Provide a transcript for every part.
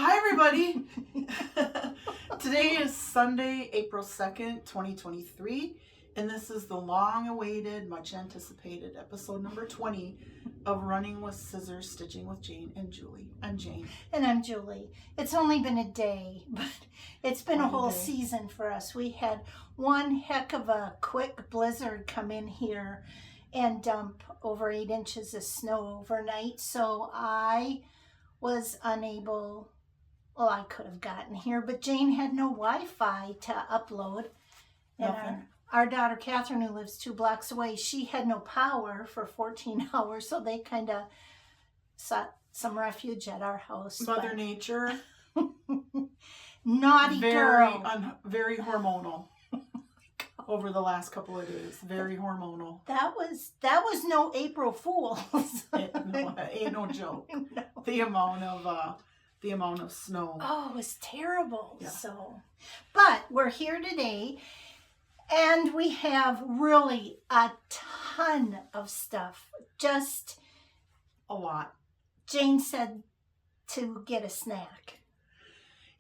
Hi, everybody. Today is Sunday, April 2nd, 2023, and this is the long-awaited, much-anticipated episode number 20 of Running with Scissors, Stitching with Jane and Julie. I'm Jane. And I'm Julie. It's only been a day, but it's been a whole season for us. We had one heck of a quick blizzard come in here and dump over 8 inches of snow overnight, so I was unable. Well, I could have gotten here, but Jane had no Wi-Fi to upload. And our daughter, Catherine, who lives 2 blocks away, she had no power for 14 hours, so they kind of sought some refuge at our house. Mother Nature. Naughty girl. Very hormonal over the last couple of days. Very hormonal. That was no April Fool's. Ain't no joke. No. The amount of snow. Oh, it was terrible. Yeah. So, but we're here today, and we have really a ton of stuff. Just a lot. Jane said to get a snack.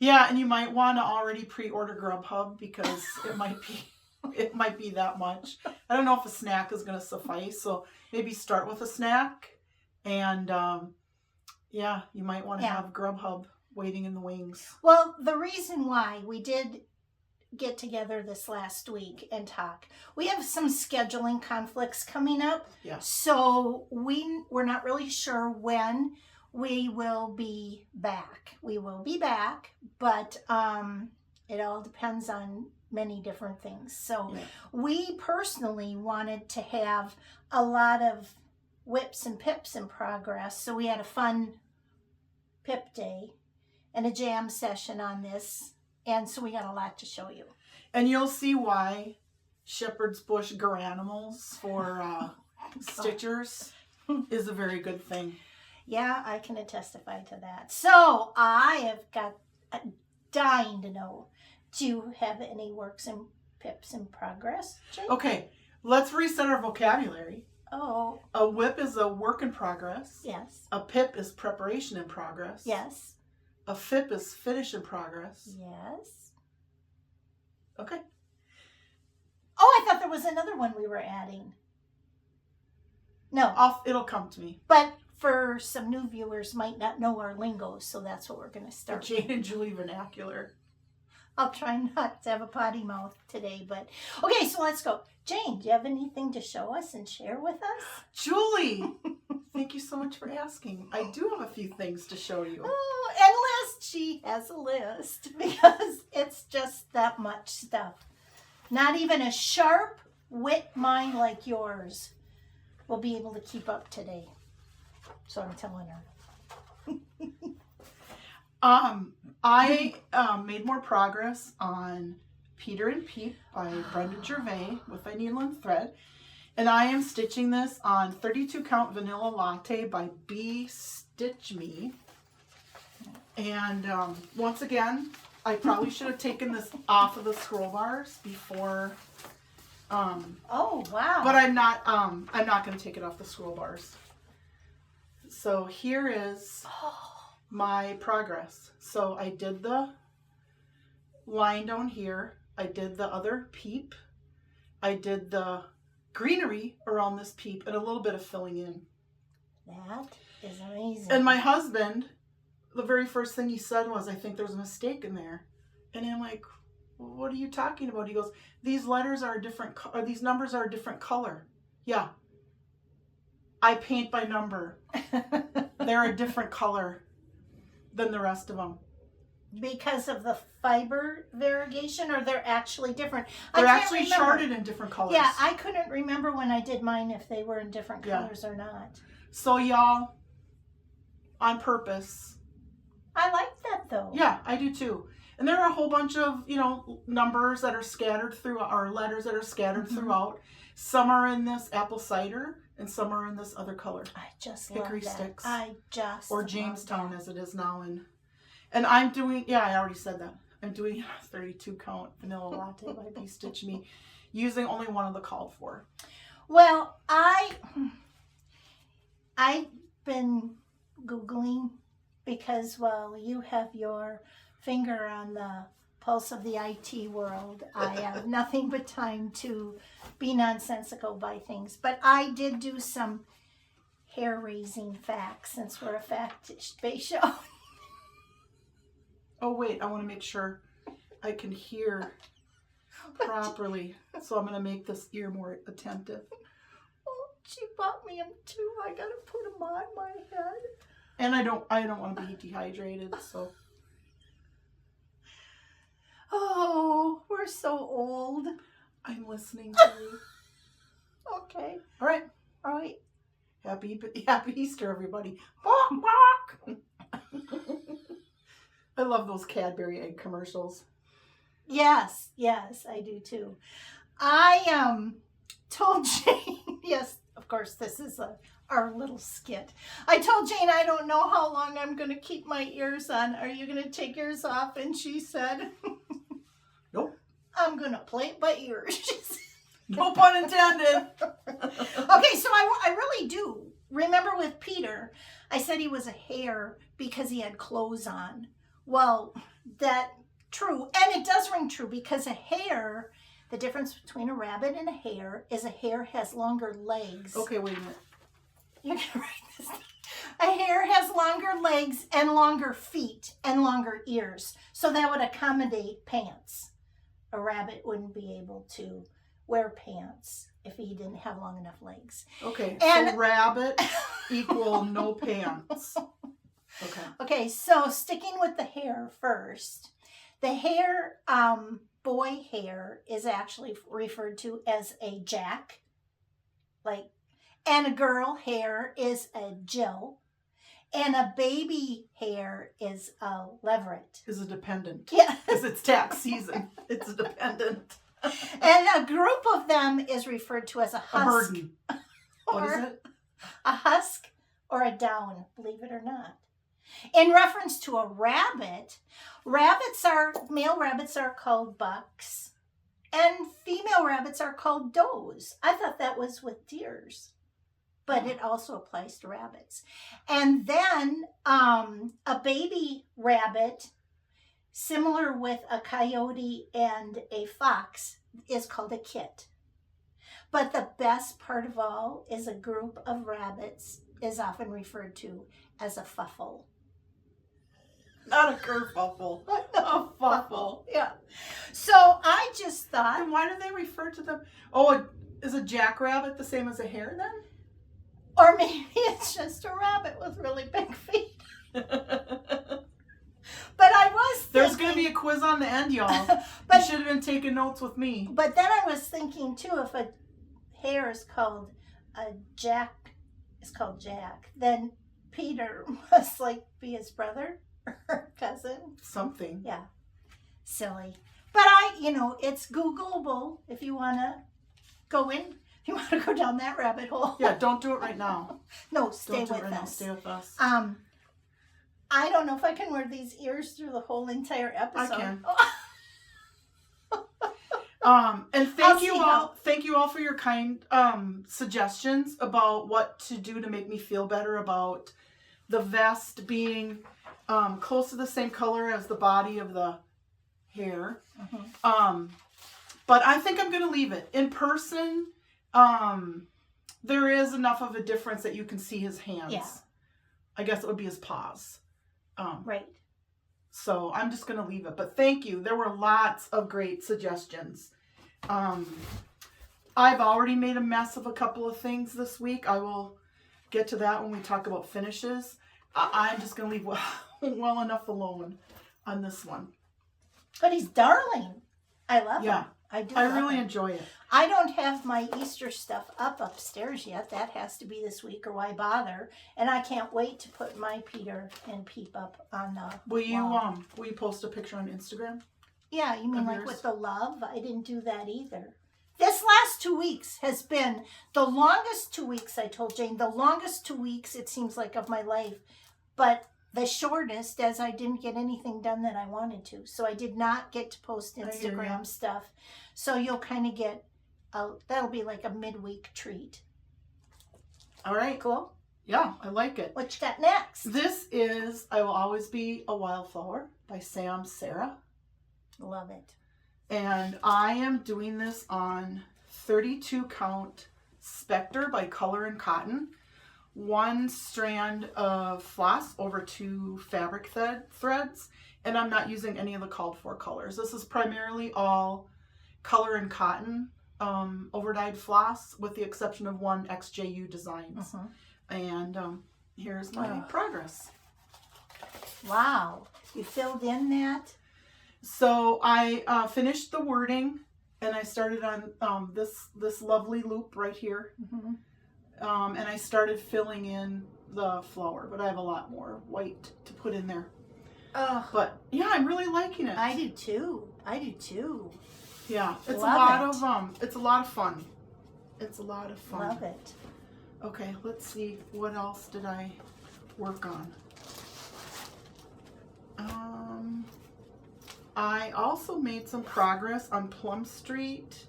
Yeah, and you might want to already pre-order Grubhub because it might be that much. I don't know if a snack is going to suffice, so maybe start with a snack, and yeah, you might want to have Grubhub waiting in the wings. Well, the reason why we did get together this last week and talk, we have some scheduling conflicts coming up. Yeah. So we're not really sure when we will be back. We will be back, but it all depends on many different things. So we personally wanted to have a lot of whips and pips in progress. So we had a fun pip day and a jam session on this. And so we got a lot to show you. And you'll see why shepherd's bush garanimals for stitchers is a very good thing. Yeah, I can testify to that. So I have got dying to know, do you have any works and pips in progress, Jane? Okay, let's reset our vocabulary. Oh. A whip is a work in progress. Yes. A pip is preparation in progress. Yes. A FIP is finish in progress. Yes. Okay. Oh, I thought there was another one we were adding. No. It'll come to me. But for some new viewers might not know our lingo, so that's what we're going to start. The Jane and Julie vernacular. I'll try not to have a potty mouth today, but okay, so let's go. Jane, do you have anything to show us and share with us? Julie, thank you so much for asking. I do have a few things to show you. Oh, and list. She has a list because it's just that much stuff. Not even a sharp wit mind like yours will be able to keep up today. So I'm telling her. I made more progress on Peter and Peep by Brenda Gervais with a needle and thread. And I am stitching this on 32 count vanilla latte by B Stitch Me. And once again, I probably should have taken this off of the scroll bars before. Oh wow! But I'm not going to take it off the scroll bars. So here is my progress. So I did the line down here. I did the other peep. I did the greenery around this peep and a little bit of filling in. That is amazing. And my husband, the very first thing he said was, I think there's a mistake in there. And I'm like, well, what are you talking about? He goes, these letters are a different, or these numbers are a different color. Yeah. I paint by number. They're a different color than the rest of them. Because of the fiber variegation, or they're actually different? They're actually charted in different colors. Yeah, I couldn't remember when I did mine if they were in different colors or not. So y'all, on purpose. I like that though. Yeah, I do too. And there are a whole bunch of, numbers that are scattered through, or letters that are scattered throughout. Some are in this apple cider, and some are in this other color. I just Hickory love that. sticks. Or Jamestown as it is now. And I'm doing, I already said that. I'm doing a 32 count vanilla latte by B Stitch Me, using only one of the called for. Well, I've been Googling because while you have your finger on the pulse of the IT world, I have nothing but time to be nonsensical by things. But I did do some hair-raising facts since we're a fact-based show. Oh, wait, I want to make sure I can hear properly. So I'm going to make this ear more attentive. Oh, she bought me them too. I got to put them on my head. And I don't want to be dehydrated, so. Oh, we're so old. I'm listening to you. Okay. All right. All right. Happy Easter, everybody. Bawk, bawk. I love those Cadbury egg commercials. Yes, I do too. I told Jane, yes, of course, this is our little skit. I told Jane I don't know how long I'm going to keep my ears on. Are you going to take yours off? And she said, nope. I'm going to play it by ear. She said, no pun intended. Okay, so I really do. Remember with Peter, I said he was a hare because he had clothes on. Well, that true. And it does ring true because a hare, the difference between a rabbit and a hare is a hare has longer legs. Okay, wait a minute. You can write this down. A hare has longer legs and longer feet and longer ears. So that would accommodate pants. A rabbit wouldn't be able to wear pants if he didn't have long enough legs. Okay, And so rabbit equal no pants. Okay. Okay, so sticking with the hare first. The hare, boy hare, is actually referred to as a jack. And a girl hare is a Jill. And a baby hare is a leveret. Is a dependent. Yeah. Because it's tax season. It's a dependent. And a group of them is referred to as a husk. A burden. What is it? A husk or a down, believe it or not. In reference to a rabbit, male rabbits are called bucks and female rabbits are called does. I thought that was with deers, but it also applies to rabbits. And then a baby rabbit, similar with a coyote and a fox, is called a kit. But the best part of all is a group of rabbits is often referred to as a fuffle. Not a kerfuffle. A fuffle. Yeah. So I just thought. And why do they refer to them? Oh, is a jackrabbit the same as a hare then? Or maybe it's just a rabbit with really big feet. But I was thinking. There's going to be a quiz on the end, y'all. But you should have been taking notes with me. But then I was thinking too, if a hare is called a jack, is called Jack, then Peter must be his brother or cousin. Something. Yeah. Silly. But it's Googleable if you want to go in. If you want to go down that rabbit hole. Yeah, don't do it right now. No, stay with us. Now. Stay with us. I don't know if I can wear these ears through the whole entire episode. I can. And thank you all for your kind suggestions about what to do to make me feel better about the vest being close to the same color as the body of the hair. Mm-hmm. But I think I'm going to leave it. In person, there is enough of a difference that you can see his hands. Yeah. I guess it would be his paws. Right. So I'm just going to leave it. But thank you. There were lots of great suggestions. I've already made a mess of a couple of things this week. I will get to that when we talk about finishes. I'm just going to leave well enough alone on this one. But he's darling. I love him. I do. I really enjoy it. I don't have my Easter stuff up upstairs yet. That has to be this week, or why bother? And I can't wait to put my Peter and Peep up on the Will you post a picture on Instagram? Yeah, you mean like with the love? I didn't do that either. This last 2 weeks has been the longest 2 weeks, I told Jane, the longest 2 weeks it seems like of my life. But the shortest, as I didn't get anything done that I wanted to. So I did not get to post Instagram stuff. So you'll kind of get, that'll be like a midweek treat. All right. Cool? Yeah, I like it. What you got next? This is I Will Always Be a Wildflower by Sam Sarah. Love it. And I am doing this on 32 count Spectre by Color and Cotton. 1 strand of floss over 2 fabric threads. And I'm not using any of the called for colors. This is primarily all Color and Cotton overdyed floss, with the exception of 1 JuDesigns. And here's my progress. Wow. You filled in that? So I finished the wording, and I started on this lovely loop right here. And I started filling in the flower, but I have a lot more white to put in there. But yeah, I'm really liking it. I do too. I do too. Yeah, it's Love it's a lot of fun. It's a lot of fun. Love it. Okay, let's see, what else did I work on? I also made some progress on Plum Street,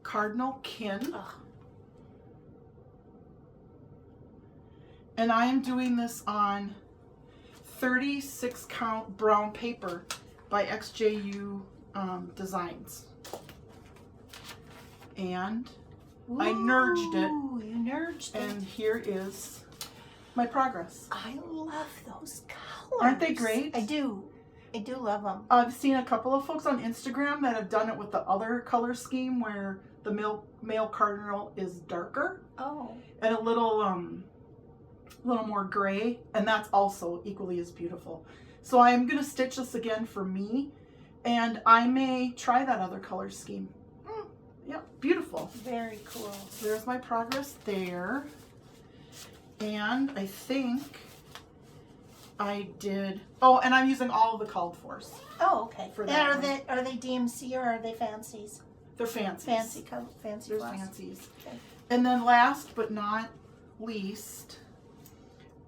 Cardinal Kin. And I am doing this on 36 count brown paper by JuDesigns. And I nerdged it. You nerdged it. And here is my progress. I love those colors. Aren't they great? I do. I do love them. I've seen a couple of folks on Instagram that have done it with the other color scheme where the male cardinal is darker. Oh. And a little more gray, and that's also equally as beautiful. So I'm going to stitch this again for me, and I may try that other color scheme. Yeah, beautiful. Very cool. So there's my progress there. And I think I did, and I'm using all of the called fors. Oh, okay. For that Are they DMC or are they fancies? They're fancies. Fancy They're floss. fancies. Okay. And then last but not least,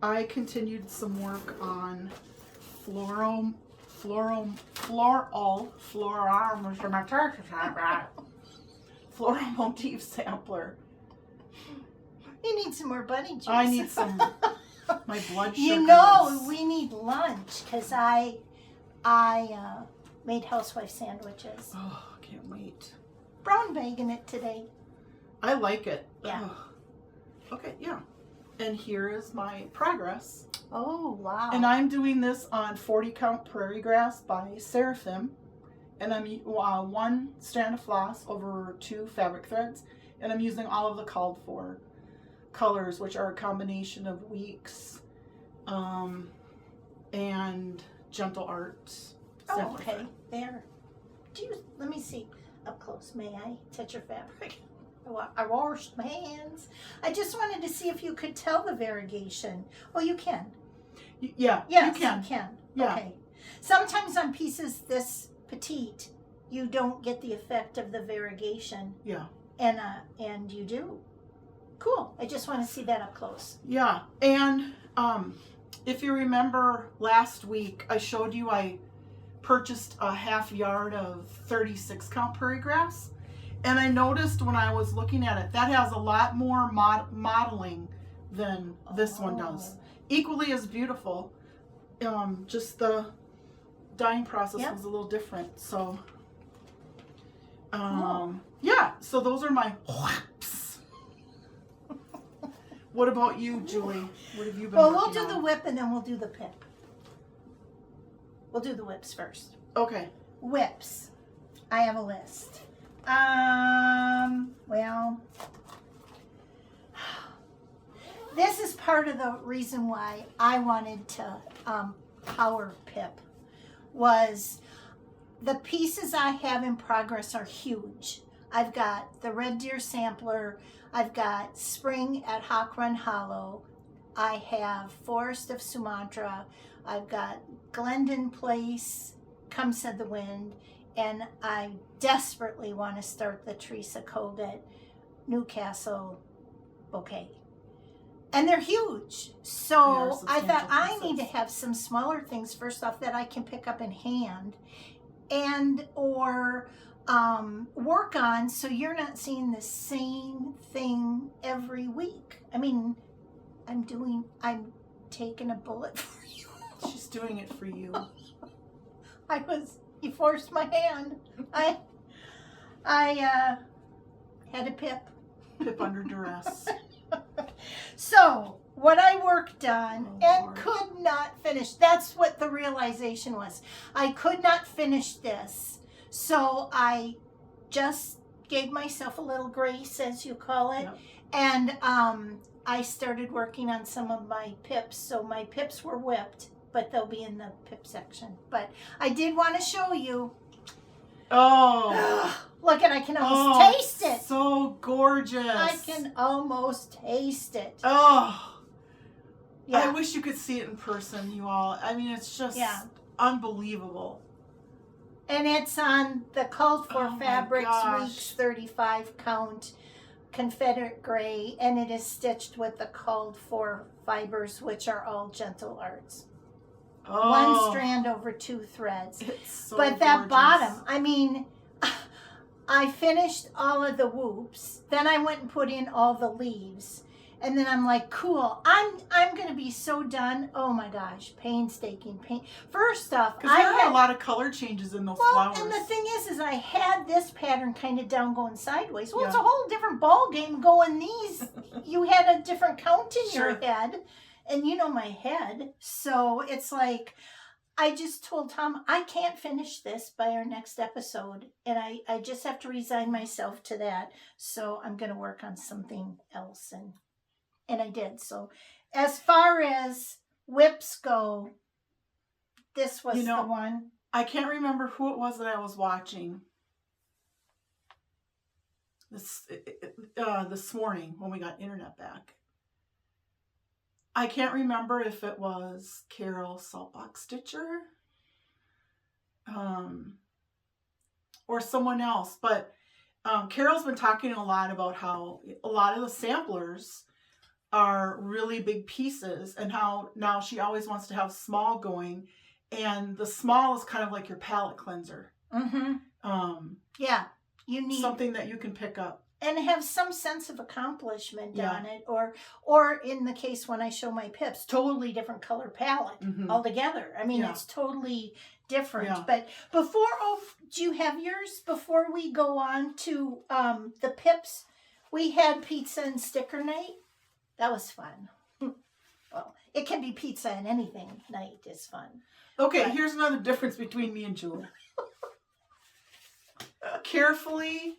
I continued some work on Floral Motif sampler. You need some more bunny juice. I need some. My blood sugar. You know, we need lunch because I made housewife sandwiches. Oh, can't wait. Brown bacon it today. I like it. Yeah. Oh. Okay, yeah. And here is my progress. Oh, wow. And I'm doing this on 40 count Prairie Grass by Seraphim. And I'm 1 strand of floss over 2 fabric threads. And I'm using all of the called for colors, which are a combination of Weeks and Gentle Arts. Oh, okay. There. Let me see up close. May I touch your fabric? I washed my hands. I just wanted to see if you could tell the variegation. Oh, you can. Yeah, yes, you can. You can. Yeah. Okay. Sometimes on pieces this petite, you don't get the effect of the variegation. Yeah. And you do. Cool. I just want to see that up close. Yeah. And if you remember last week, I showed you I purchased a half yard of 36 count Prairie Grass. And I noticed when I was looking at it, that has a lot more modeling than this one does. Equally as beautiful. Just the dyeing process was a little different. So, yeah. So those are my whaps. What about you, Julie? What have you been we'll working do on? the whip and then we'll do the pip. We'll do the whips first. Okay. Whips. I have a list. Well, this is part of the reason why I wanted to power Pip was the pieces I have in progress are huge. I've got the Red Deer sampler. I've got Spring at Hawk Run Hollow. I have Forest of Sumatra. I've got Glendon Place, Come Said the Wind. And I desperately want to start the Teresa Cogat Newcastle bouquet. And they're huge. So I thought I need to have some smaller things first off that I can pick up in hand and or work on so you're not seeing the same thing every week. I mean, I'm taking a bullet for you. She's doing it for you. You forced my hand. I had a pip. Pip under duress. So, what I worked on and Lord. could not finish, that's what the realization was. I could not finish this. So, I just gave myself a little grace, as you call it. Yep. And I started working on some of my pips. So, my pips were whipped, but they'll be in the pip section. But I did want to show you. Oh. Look, and I can almost taste it. So gorgeous. I can almost taste it. Oh. Yeah. I wish you could see it in person, you all. I mean, it's just unbelievable. And it's on the Called For Oh Fabrics my gosh. Weeks 35 count Confederate gray, and it is stitched with the Called For fibers, which are all gentle arts. Oh. One strand over 2 threads. It's so But that gorgeous. bottom, I mean, I finished all of the whoops. Then I went and put in all the leaves. And then I'm like, cool, I'm going to be so done. Oh my gosh, painstaking. First off, Because there are a lot of color changes in those flowers. And the thing is I had this pattern kind of down going sideways. Well, Yeah. it's a whole different ball game going these. You had a different count in your head. And you know my head. So it's like, I just told Tom, I can't finish this by our next episode. And I just have to resign myself to that. So I'm going to work on something else. And I did. So as far as whips go, this was the one. I can't remember who it was that I was watching this morning when we got internet back. I can't remember if it was Carol Saltbox Stitcher or someone else, but Carol's been talking a lot about how a lot of the samplers are really big pieces and how now she always wants to have small going, and the small is kind of like your palette cleanser. Mm-hmm. Yeah, you need something that you can pick up and have some sense of accomplishment on it, or in the case when I show my pips, totally different color palette altogether. I mean, it's totally different. Yeah. But before, do you have yours? Before we go on to the pips, we had pizza and sticker night. That was fun. Well, it can be pizza and anything night is fun. Okay, but here's another difference between me and Julie. Carefully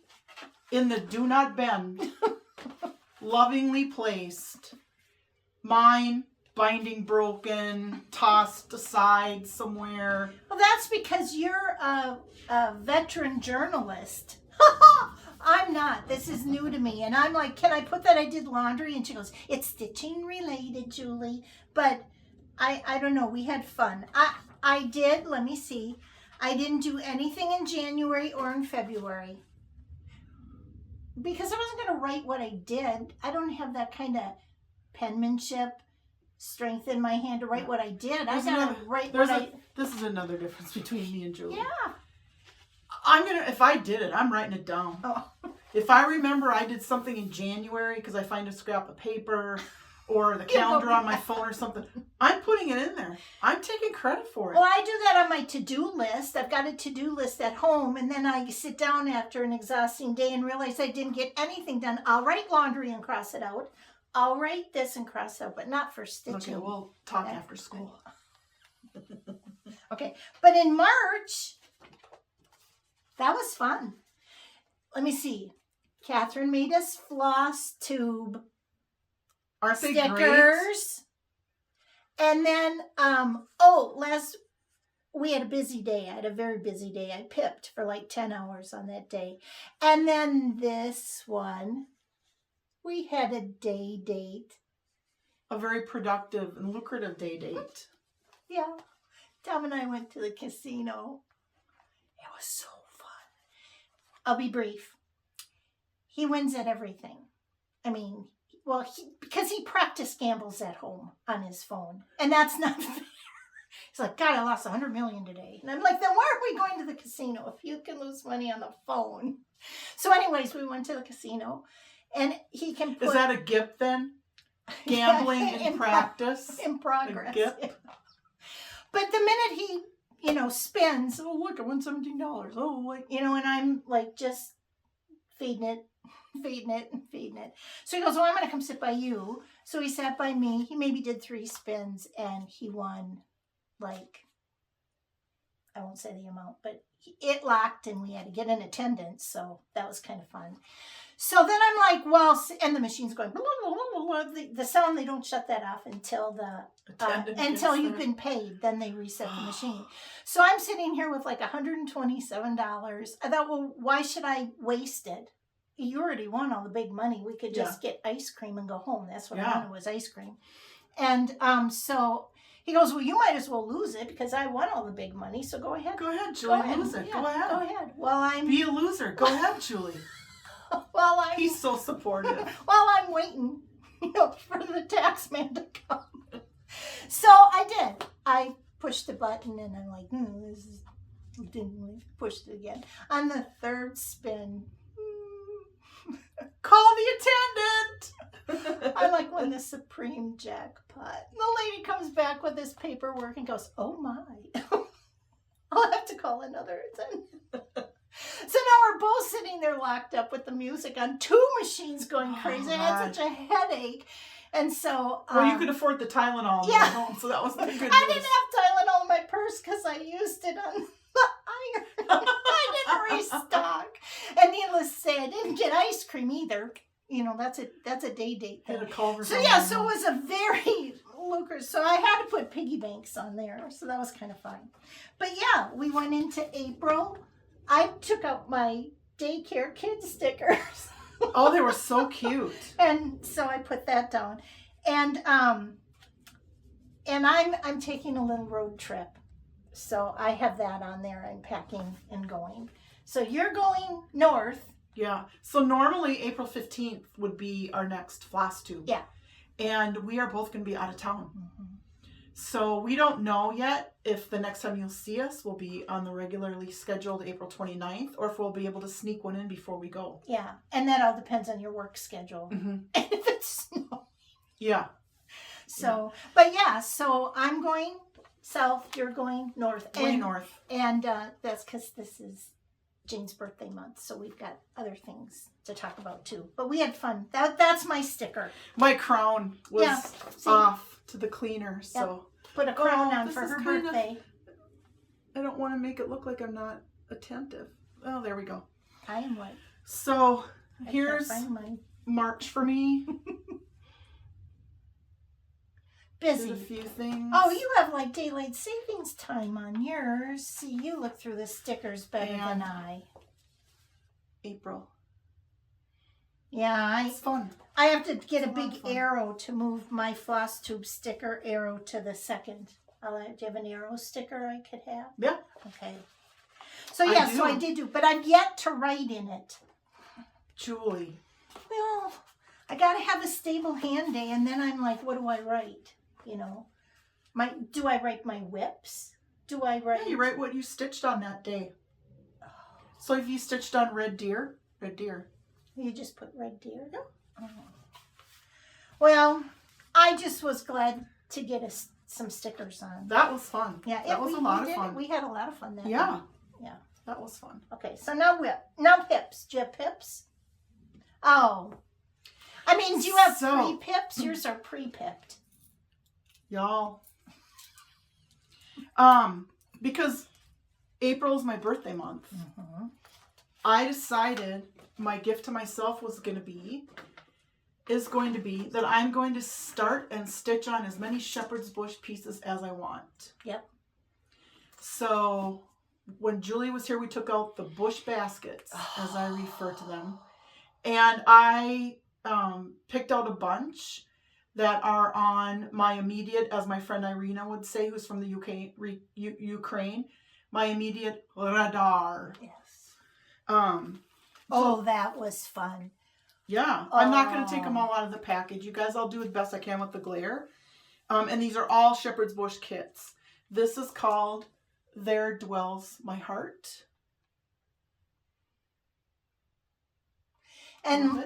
in the do not bend, lovingly placed, mine binding broken, tossed aside somewhere. Well, that's because you're a veteran journalist. I'm not. This is new to me. And I'm like, can I put that I did laundry? And she goes, it's stitching related, Julie. But I don't know. We had fun. I did. Let me see. I didn't do anything in January or in February. Because I wasn't going to write what I did. I don't have that kind of penmanship strength in my hand to write what I did. I got to write what I... This is another difference between me and Julie. Yeah. If I did it, I'm writing it down. Oh. If I remember I did something in January because I find a scrap of paper or the calendar on my phone or something, I'm putting it in there. I'm taking credit for it. Well, I do that on my to-do list. I've got a to-do list at home, and then I sit down after an exhausting day and realize I didn't get anything done. I'll write laundry and cross it out. I'll write this and cross it out, but not for stitching. Okay, we'll talk after school. Okay, but in March... that was fun. Let me see. Catherine made us Flosstube Aren't they stickers. great? And then, we had a busy day. I had a very busy day. I pipped for like 10 hours on that day. And then this one, we had a day date. A very productive and lucrative day date. Yeah. Tom and I went to the casino. It was so I'll be brief. He wins at everything. I mean, well, because he practice gambles at home on his phone. And that's not fair. He's like, God, I lost $100 million today. And I'm like, then why are we going to the casino if you can lose money on the phone? So anyways, we went to the casino. And he can put... Is that a gift then? Gambling in practice. In progress. Yep. Yeah. But the minute he, you know, spends, oh, look, I won $17. Oh, like, you know, and I'm like just feeding it. So he goes, well, I'm going to come sit by you. So he sat by me. He maybe did 3 spins and he won, like, I won't say the amount, but it locked and we had to get in attendance. So that was kind of fun. So then I'm like, well, and the machine's going, blah, blah, blah, blah, blah. The sound, they don't shut that off until until you've been paid. Then they reset the machine. So I'm sitting here with like $127. I thought, well, why should I waste it? You already won all the big money. We could just get ice cream and go home. That's what I wanted, was ice cream. And so he goes, well, you might as well lose it because I won all the big money. So go ahead. Go ahead, Julie. Lose it. Yeah, go ahead. Go ahead. Well, Be a loser. Go ahead, Julie. He's so supportive. While I'm waiting, you know, for the tax man to come. So I did. I pushed the button and I'm like, this is, didn't push it again. On the 3rd spin, call the attendant. I like won the supreme jackpot. The lady comes back with this paperwork and goes, oh my. I'll have to call another attendant. So now we're both sitting there locked up with the music on 2 machines going crazy. I had such a headache. And so... well, you could afford the Tylenol yeah. at home, so that was the good news. I didn't have Tylenol in my purse because I used it on the iron. I didn't restock. And needless to say, I didn't get ice cream either. You know, that's a day date thing. So yeah, so it was a very lucrative. So I had to put piggy banks on there. So that was kind of fun. But yeah, we went into April. I took out my daycare kid stickers. Oh, they were so cute. And so I put that down. And I'm taking a little road trip. So I have that on there. I'm packing and going. So you're going north. Yeah. So normally April 15th would be our next Flosstube. Yeah. And we are both going to be out of town. Mm-hmm. So we don't know yet if the next time you'll see us will be on the regularly scheduled April 29th or if we'll be able to sneak one in before we go. Yeah. And that all depends on your work schedule. Mm-hmm. And if it's snow. Yeah. So, but yeah, so I'm going south, you're going north. Going north. And that's because this is Jane's birthday month, so we've got other things to talk about too. But we had fun. That's my sticker. My crown was off to the cleaner, so put a crown on for her birthday. I don't want to make it look like I'm not attentive. Oh, there we go. I am like. So here's March for me. Busy. Did a few things. Oh, you have like daylight savings time on yours. See, you look through the stickers better than I. April. Yeah, it's fun. I have to get a big arrow to move my Flosstube sticker arrow to the 2nd. Do you have an arrow sticker I could have? Yeah. Okay. So yeah, I did do, but I've yet to write in it. Julie. Well, I got to have a stable hand day, and then I'm like, what do I write? You know, do I write my whips? Do I write? Yeah, you write what you stitched on that day. So if you stitched on red deer. You just put red deer? Yeah. Oh. Well, I just was glad to get some stickers on. That was fun. Yeah, that was a lot of fun. We had a lot of fun that Yeah. night. Yeah. That was fun. Okay, so now pips. Do you have pips? Oh. I mean, do you have pre-pips? Yours are pre-pipped. Y'all. Because April is my birthday month. Mm-hmm. I decided my gift to myself is going to be that I'm going to start and stitch on as many shepherd's bush pieces as I want. Yep. So when Julie was here, we took out the bush baskets, as I refer to them. And I picked out a bunch that are on my immediate, as my friend Irina would say, who's from the Ukraine, my immediate radar. Yes. That was fun. Yeah. I'm not going to take them all out of the package. You guys, I'll do the best I can with the glare. And these are all shepherd's bush kits. This is called There Dwells My Heart. And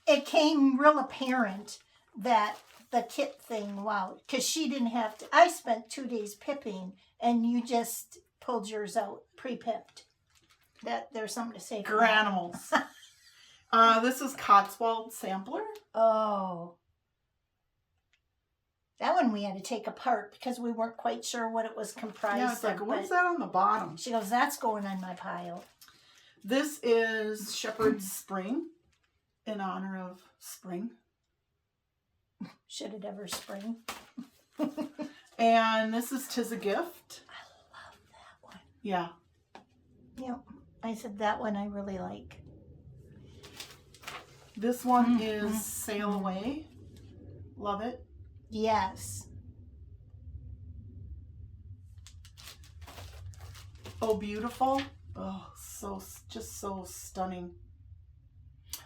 it came real apparent that the kit thing, wow. Because she didn't have to. I spent 2 days pipping, and you just pulled yours out pre-pipped. There's something to say for Granimals. This is Cotswold Sampler. Oh. That one we had to take apart because we weren't quite sure what it was comprised Yeah, it's like, of. what is that on the bottom? She goes, that's going on my pile. This is Shepherd's Spring, in honor of spring. Should it ever spring? And this is 'Tis a Gift. I love that one. Yeah. Yep. I said that one I really like. This one is Sail Away. Love it. Yes. Oh, Beautiful. Oh, just so stunning.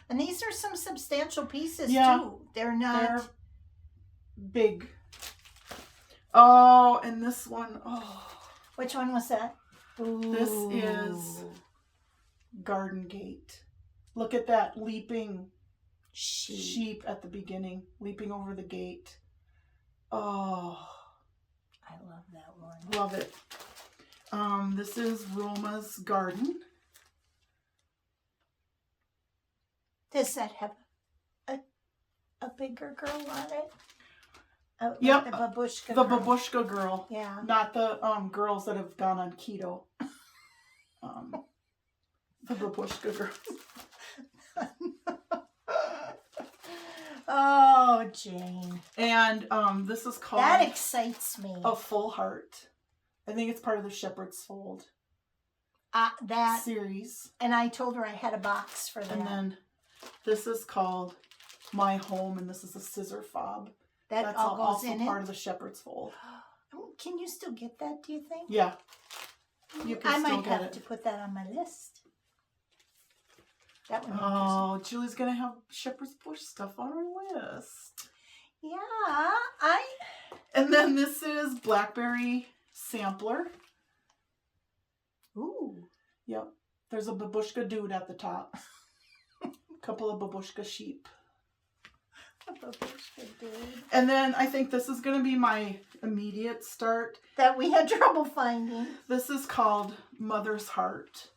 And these are some substantial pieces Yeah. too. They're big. Oh, and this one, oh. Which one was that? This Ooh. is Garden Gate. Look at that leaping sheep at the beginning, leaping over the gate. Oh, I love that one. love it. This is Roma's Garden. Does that have a bigger girl on it? Yep, the babushka. The girl. babushka girl. Yeah. Not the girls that have gone on keto. The babushka girls. Oh, Jane. And this is called That excites me. A Full Heart. I think it's part of the Shepherd's Fold That series. And I told her I had a box for that. And then this is called My Home, and this is a scissor fob. That's all goes also in part it. of the Shepherd's Fold. Can you still get that, do you think? Yeah. You can I still might get have it. to put that on my list. That one. Oh, Julie's going to have Shepherd's Bush stuff on her list. Yeah, And then this is Blackberry Sampler. Ooh. Yep. There's a babushka dude at the top. A couple of babushka sheep. A babushka dude. And then I think this is going to be my immediate start. That we had trouble finding. This is called Mother's Heart.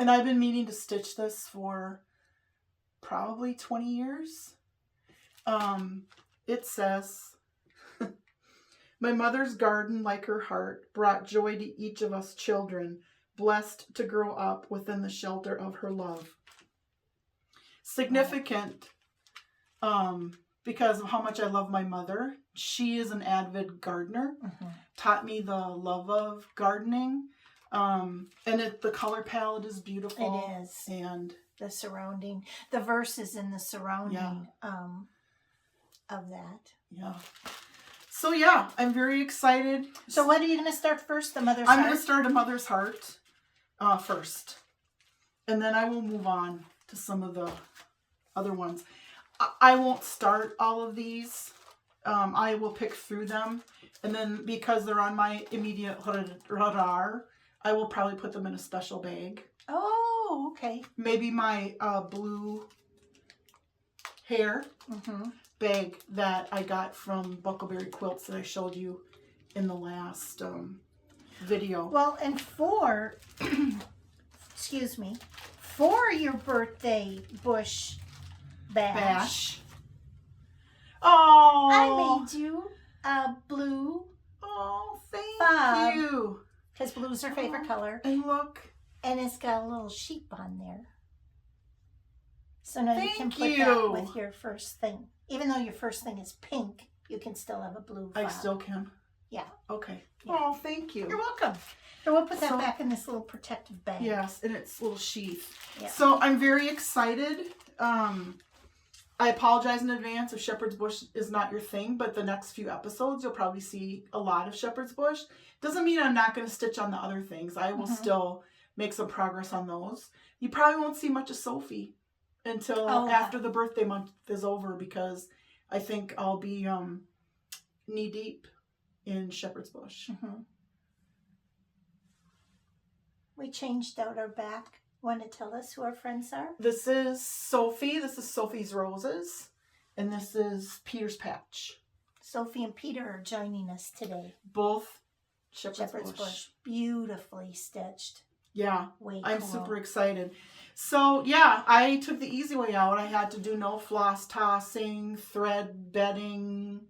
And I've been meaning to stitch this for probably 20 years. It says, my mother's garden, like her heart, brought joy to each of us children, blessed to grow up within the shelter of her love. Significant, because of how much I love my mother. She is an avid gardener, taught me the love of gardening. And the color palette is beautiful. It is. And the surrounding, the verses in the surrounding of that. Yeah. So yeah, I'm very excited. So what are you going to start first? The Mother's Heart? I'm going to start a Mother's Heart first. And then I will move on to some of the other ones. I won't start all of these. I will pick through them. And then because they're on my immediate radar, I will probably put them in a special bag. Oh, okay. Maybe my blue hair bag that I got from Buckleberry Quilts that I showed you in the last video. Well, and for, excuse me, for your birthday bush bash. Oh, I made you a blue. Oh, thank bob. you. Because blue's her favorite color. And look. And it's got a little sheep on there. So now you can Thank put that you. with your first thing. Even though your first thing is pink, you can still have a blue I fob. still can. Yeah. Okay. Yeah. Oh, thank you. You're welcome. So we'll put that So- back in this little protective bag. Yes, in its little sheath. Yeah. So I'm very excited. I apologize in advance if Shepherd's Bush is not your thing, but the next few episodes you'll probably see a lot of Shepherd's Bush. Doesn't mean I'm not going to stitch on the other things. I will still make some progress on those. You probably won't see much of Sophie until after the birthday month is over, because I think I'll be knee deep in Shepherd's Bush. We changed out our back. Want to tell us who our friends are? This is Sophie. This is Sophie's Roses. And this is Peter's Patch. Sophie and Peter are joining us today. Both Shepherd's Bush. Beautifully stitched. Yeah, Way I'm cool. super excited. So yeah, I took the easy way out. I had to do no floss tossing, thread bedding,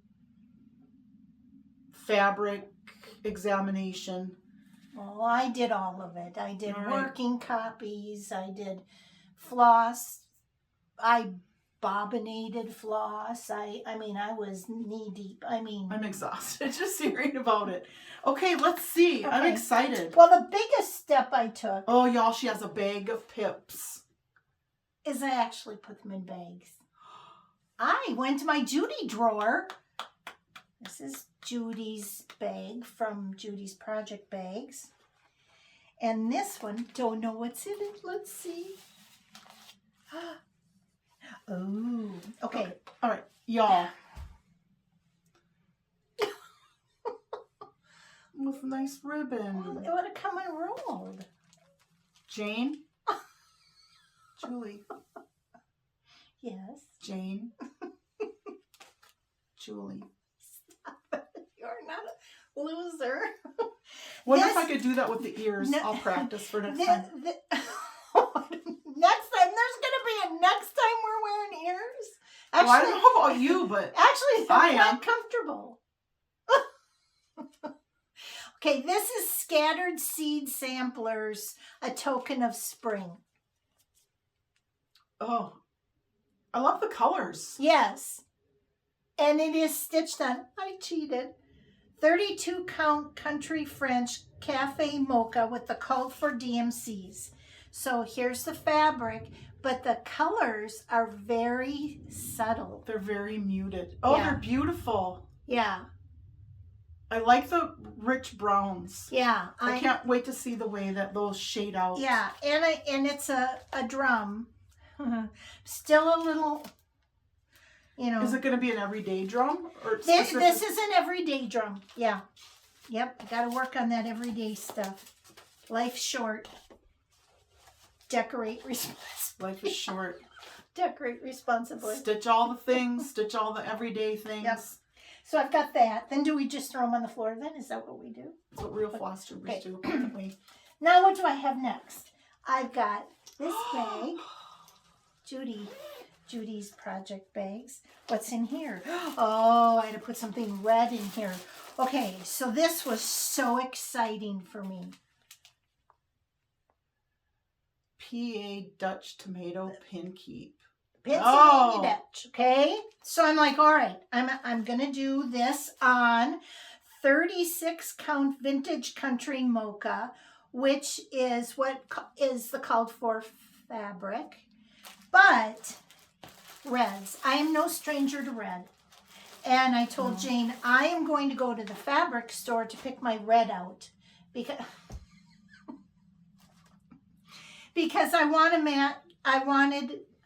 fabric examination. Well, I did all of it. I did All right. working copies. I did floss. I bobbinated floss. I mean, I was knee deep. I mean, I'm exhausted just hearing about it. Okay, let's see. I'm Okay. excited. well, the biggest step I took Oh, y'all, she has a bag of pips. is I actually put them in bags. I went to my Judy drawer. This is Judy's bag from Judy's Project Bags. And this one, don't know what's in it. Let's see. Oh, okay. All right, y'all. With nice Well, ribbon. it would have come unrolled. Jane? Julie. Yes. Jane. Julie. You're not a loser. Wonder This- if I could do that with the ears. No- I'll practice for next The- time. next time, there's going to be a next time we're wearing ears. Well, I don't know about you, but Actually, I they're am. quite comfortable. Okay, this is Scattered Seed Samplers, a token of spring. oh, I love the colors. Yes. And it is stitched on, I cheated, 32 count country French cafe mocha with the called for DMCs. So here's the fabric, but the colors are very subtle. They're very muted. Oh, Yeah. they're beautiful. Yeah, I like the rich browns. yeah. I can't wait to see the way that those shade out. Yeah, and it's a drum. Still a little, you know. Is it going to be an everyday drum? Or This specific- is an everyday drum. Yeah. Yep. Got to work on that everyday stuff. Life's short. Decorate responsibly. Life is short. Decorate responsibly. Stitch all the things. Stitch all the everyday things. Yep. So I've got that. Then do we just throw them on the floor then? Is that what we do? That's what real Flosstubers Okay. do, apparently. Now what do I have next? I've got this bag. Judy's Project Bags. What's in here? Oh, I had to put something red in here. Okay, so this was so exciting for me. PA Dutch Tomato Pin Keep. Pennsylvania Oh. Dutch, okay? So I'm like, all right, I'm going to do this on 36 count vintage country mocha, which is what is the called for fabric. But reds, I am no stranger to red. And I told Jane, I am going to go to the fabric store to pick my red out because I want a mat.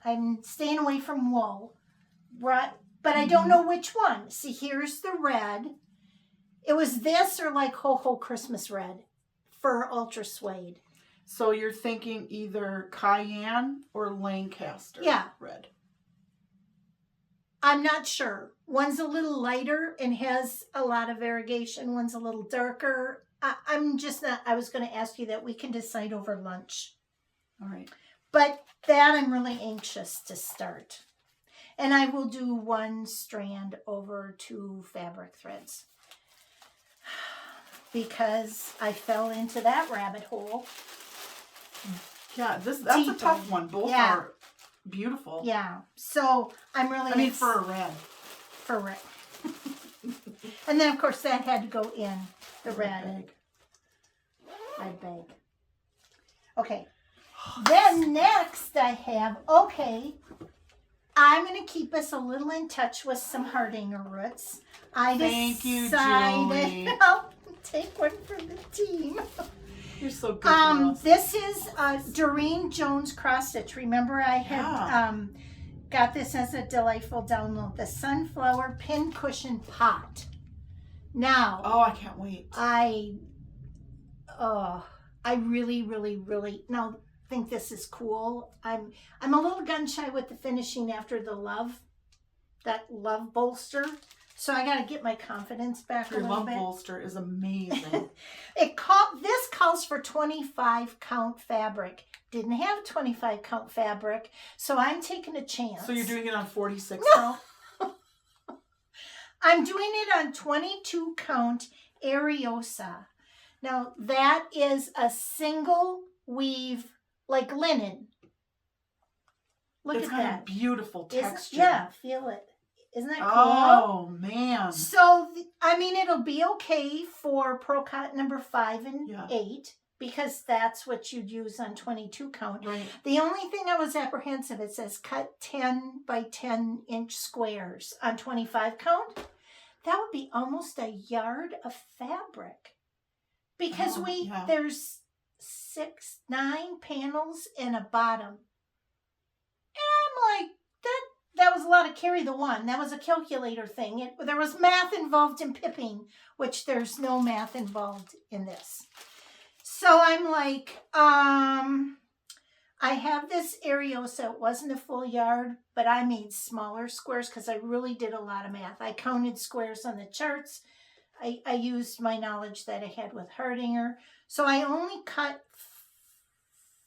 I'm staying away from wool, right? But I don't know which one. See, here's the red. It was this or like Ho Ho Christmas red for ultra suede. So you're thinking either Cayenne or Lancaster Yeah. red. I'm not sure. One's a little lighter and has a lot of variegation. One's a little darker. I'm just not, I was going to ask you that. We can decide over lunch. All right. But that I'm really anxious to start. And I will do one strand over 2 fabric threads. Because I fell into that rabbit hole. Yeah, that's a Deeper. tough one. Both Yeah. are beautiful. Yeah. So I'm really... I mean, for a red. For red. And then, of course, that had to go in the red bag. Okay. Then next I have, okay, I'm going to keep us a little in touch with some hardanger roots. Thank you, Julie. I'll take one for the team. You're so good for us. This is Doreen Jones cross stitch. Remember I had got this as a delightful download. The Sunflower Pin Cushion Pot. Now, Oh, I can't wait. I really, really, really now think this is cool. I'm a little gun shy with the finishing after the love that love bolster. So I got to get my confidence back a Your little love bit. bolster is amazing. This calls for 25 count fabric. Didn't have 25 count fabric, so I'm taking a chance. So you're doing it on 46 count? I'm doing it on 22 count Ariosa. Now that is a single weave like linen. Look It's at got that. a beautiful texture. Yeah, feel it. Isn't that cool? Oh, man. So, I mean, it'll be okay for Pro Cotton number 5 and 8 because that's what you'd use on 22 count. Right. The only thing I was apprehensive, it says cut 10 by 10 inch squares on 25 count. That would be almost a yard of fabric because there's 9 panels and a bottom. And I'm like, that was a lot of carry the one. That was a calculator thing. There was math involved in pipping, which there's no math involved in this. So I'm like, I have this Ariosa. It wasn't a full yard, but I made smaller squares because I really did a lot of math. I counted squares on the charts. I used my knowledge that I had with hardanger. So I only cut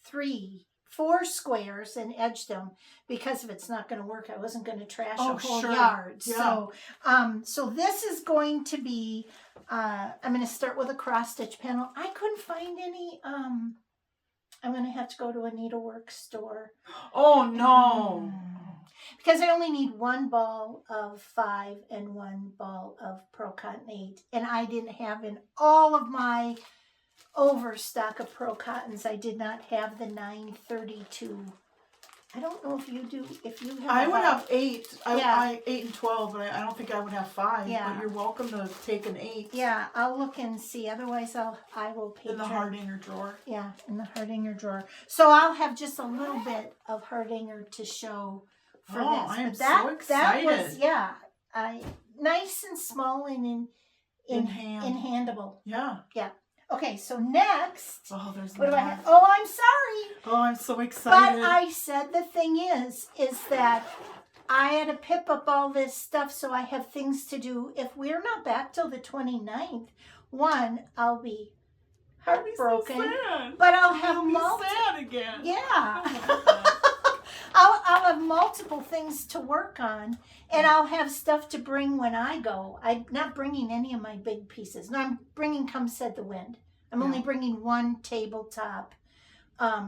4 squares and edged them because if it's not going to work, I wasn't going to trash a whole yard. Yeah. So this is going to be, I'm going to start with a cross stitch panel. I couldn't find any, I'm going to have to go to a needlework store. Oh, no. Because I only need 1 ball of 5 and 1 ball of Pro Cotton 8. And I didn't have in all of my overstock of Pro Cottons, I did not have the 932. I don't know if you do. If you have, I would have 8. I 8 and 12, but I don't think I would have 5. Yeah. But you're welcome to take an 8. Yeah, I'll look and see. Otherwise, I will pay in the hardanger drawer. Yeah, in the hardanger drawer. So I'll have just a little bit of hardanger to show for this. I am so excited. That was nice and small and in handable. Yeah. Yeah. Okay, so next, there's what do I have? Oh, I'm sorry. Oh, I'm so excited. But I said the thing is that I had to pip up all this stuff so I have things to do. If we're not back till the 29th, I'll be heartbroken. So sad. But I'll have sad again. Yeah. I'll have multiple things to work on, and I'll have stuff to bring when I go. I'm not bringing any of my big pieces. No, I'm bringing Come Said the Wind. I'm only bringing 1 tabletop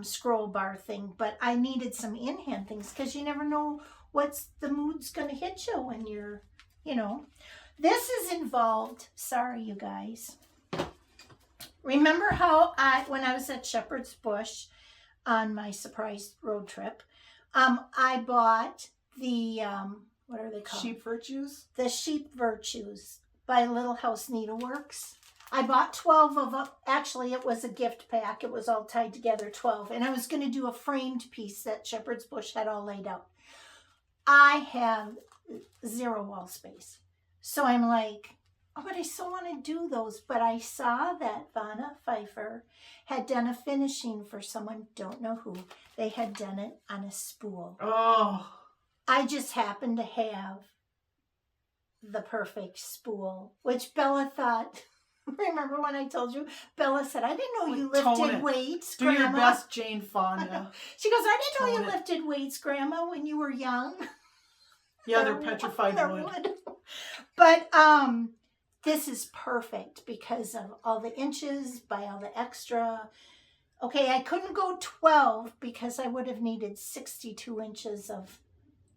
scroll bar thing, but I needed some in-hand things because you never know what's the mood's going to hit you when you're, This is involved. Sorry, you guys. Remember how when I was at Shepherd's Bush on my surprise road trip, I bought the, what are they called? Sheep Virtues? The Sheep Virtues by Little House Needleworks. I bought 12 of them. Actually, it was a gift pack. It was all tied together, 12. And I was going to do a framed piece that Shepherd's Bush had all laid out. I have 0 wall space. So I'm like, oh, but I so want to do those. But I saw that Vanna Pfeiffer had done a finishing for someone, don't know who. They had done it on a spool. Oh. I just happened to have the perfect spool, which Bella thought, remember when I told you? Bella said, I didn't know you lifted weights, Grandma. Do your best, Jane Fonda. She goes, I didn't know you lifted weights, Grandma, when you were young. Yeah, they're petrified wood. But this is perfect because of all the inches, by all the extra. Okay, I couldn't go 12 because I would have needed 62 inches of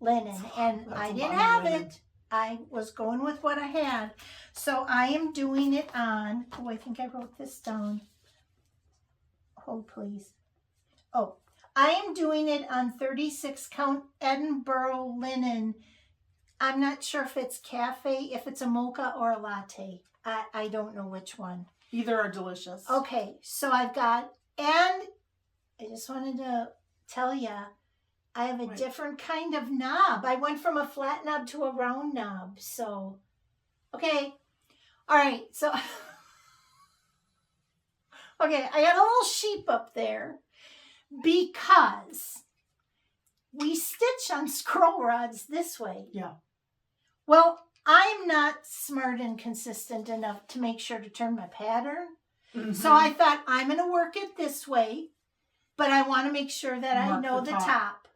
linen, and I didn't have it. I was going with what I had. So I am doing it on, I think I wrote this down. Hold, please. Oh, I am doing it on 36 count Edinburgh linen. I'm not sure if it's cafe, if it's a mocha or a latte. I don't know which one. Either are delicious. Okay, so I've got, and I just wanted to tell you, I have a different kind of knob. I went from a flat knob to a round knob. So, okay. All right. So, okay. I got a little sheep up there because we stitch on scroll rods this way. Yeah. Well, I'm not smart and consistent enough to make sure to turn my pattern. Mm-hmm. So I thought I'm going to work it this way, but I want to make sure that I know the top.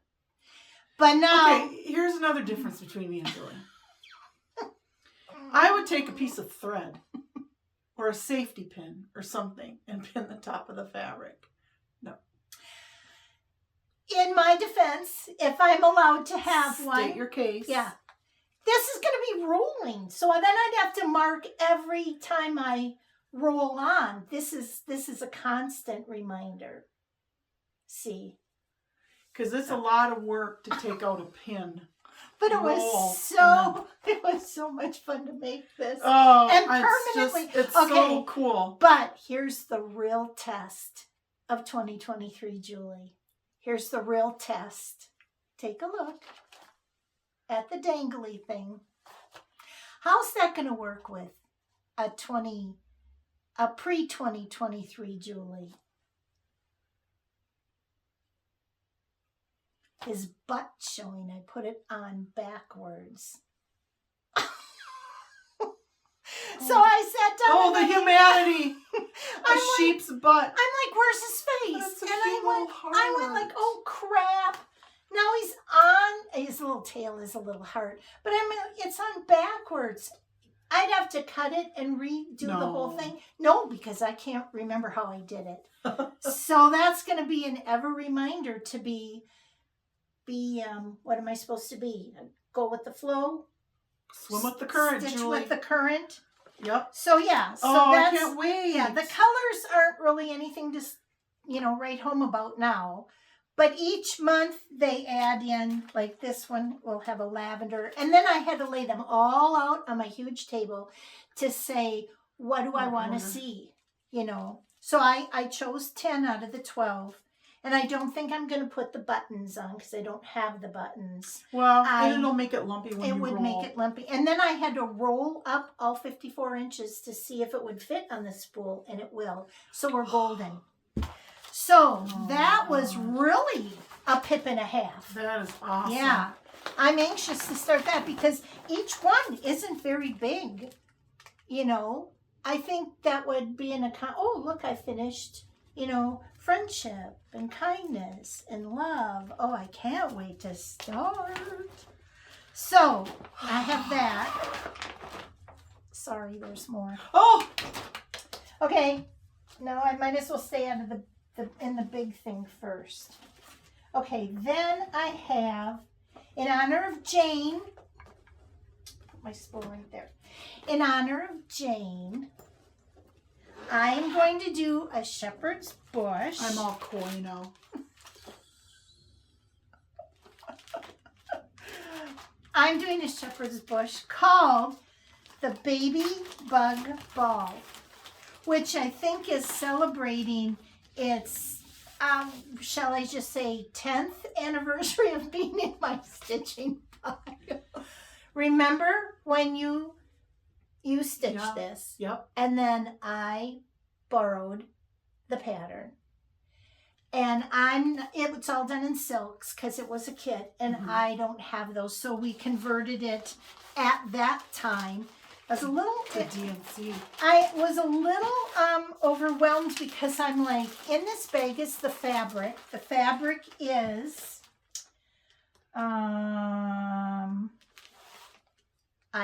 But now... Okay, here's another difference between me and Julie. I would take a piece of thread or a safety pin or something and pin the top of the fabric. No. In my defense, if I'm allowed to have one... State your case. Yeah. This is going to be rolling. So then I'd have to mark every time I roll on. This is a constant reminder. See? Because it's a lot of work to take out a pin. But it was so much fun to make this. Oh, and permanently. It's so cool. But here's the real test of 2023, Julie. Here's the real test. Take a look at the dangly thing. How's that going to work with a pre-2023 Julie? His butt showing. I put it on backwards. So I sat down. Oh, the humanity! A sheep's butt. I'm like, where's his face? And I went like, oh crap! Now he's on. His little tail is a little hard, but it's on backwards. I'd have to cut it and redo the whole thing. No, because I can't remember how I did it. So that's going to be an ever reminder to be what am I supposed to be? Go with the flow? Swim with the current, Stitch Julie. with the current. Yep. So yeah. So I can't wait. Yeah, the colors aren't really anything to, write home about now. But each month they add in, like this one will have a lavender. And then I had to lay them all out on my huge table to say, what do I want to see? So I chose 10 out of the 12. And I don't think I'm going to put the buttons on because I don't have the buttons. Well, and it'll make it lumpy when you roll. It would make it lumpy. And then I had to roll up all 54 inches to see if it would fit on the spool, and it will. So we're golden. So that was really a pip and a half. That is awesome. Yeah. I'm anxious to start that because each one isn't very big. I think that would be an account. Oh, look, I finished, friendship and kindness and love. Oh, I can't wait to start. So I have that. Sorry, there's more. Oh! Okay. No, I might as well stay out of in the big thing first. Okay, then I have, in honor of Jane, put my spool right there. In honor of Jane, I'm going to do a shepherd's bush. I'm all coy now. I'm doing a shepherd's bush called the Baby Bug Ball, which I think is celebrating its, shall I just say, 10th anniversary of being in my stitching pile. Remember when you stitched this? Yep. And then I borrowed the pattern. And it's all done in silks because it was a kit, and I don't have those. So we converted it at that time. I was a little... DNC. I was a little overwhelmed because I'm like, in this bag is the fabric. The fabric is... I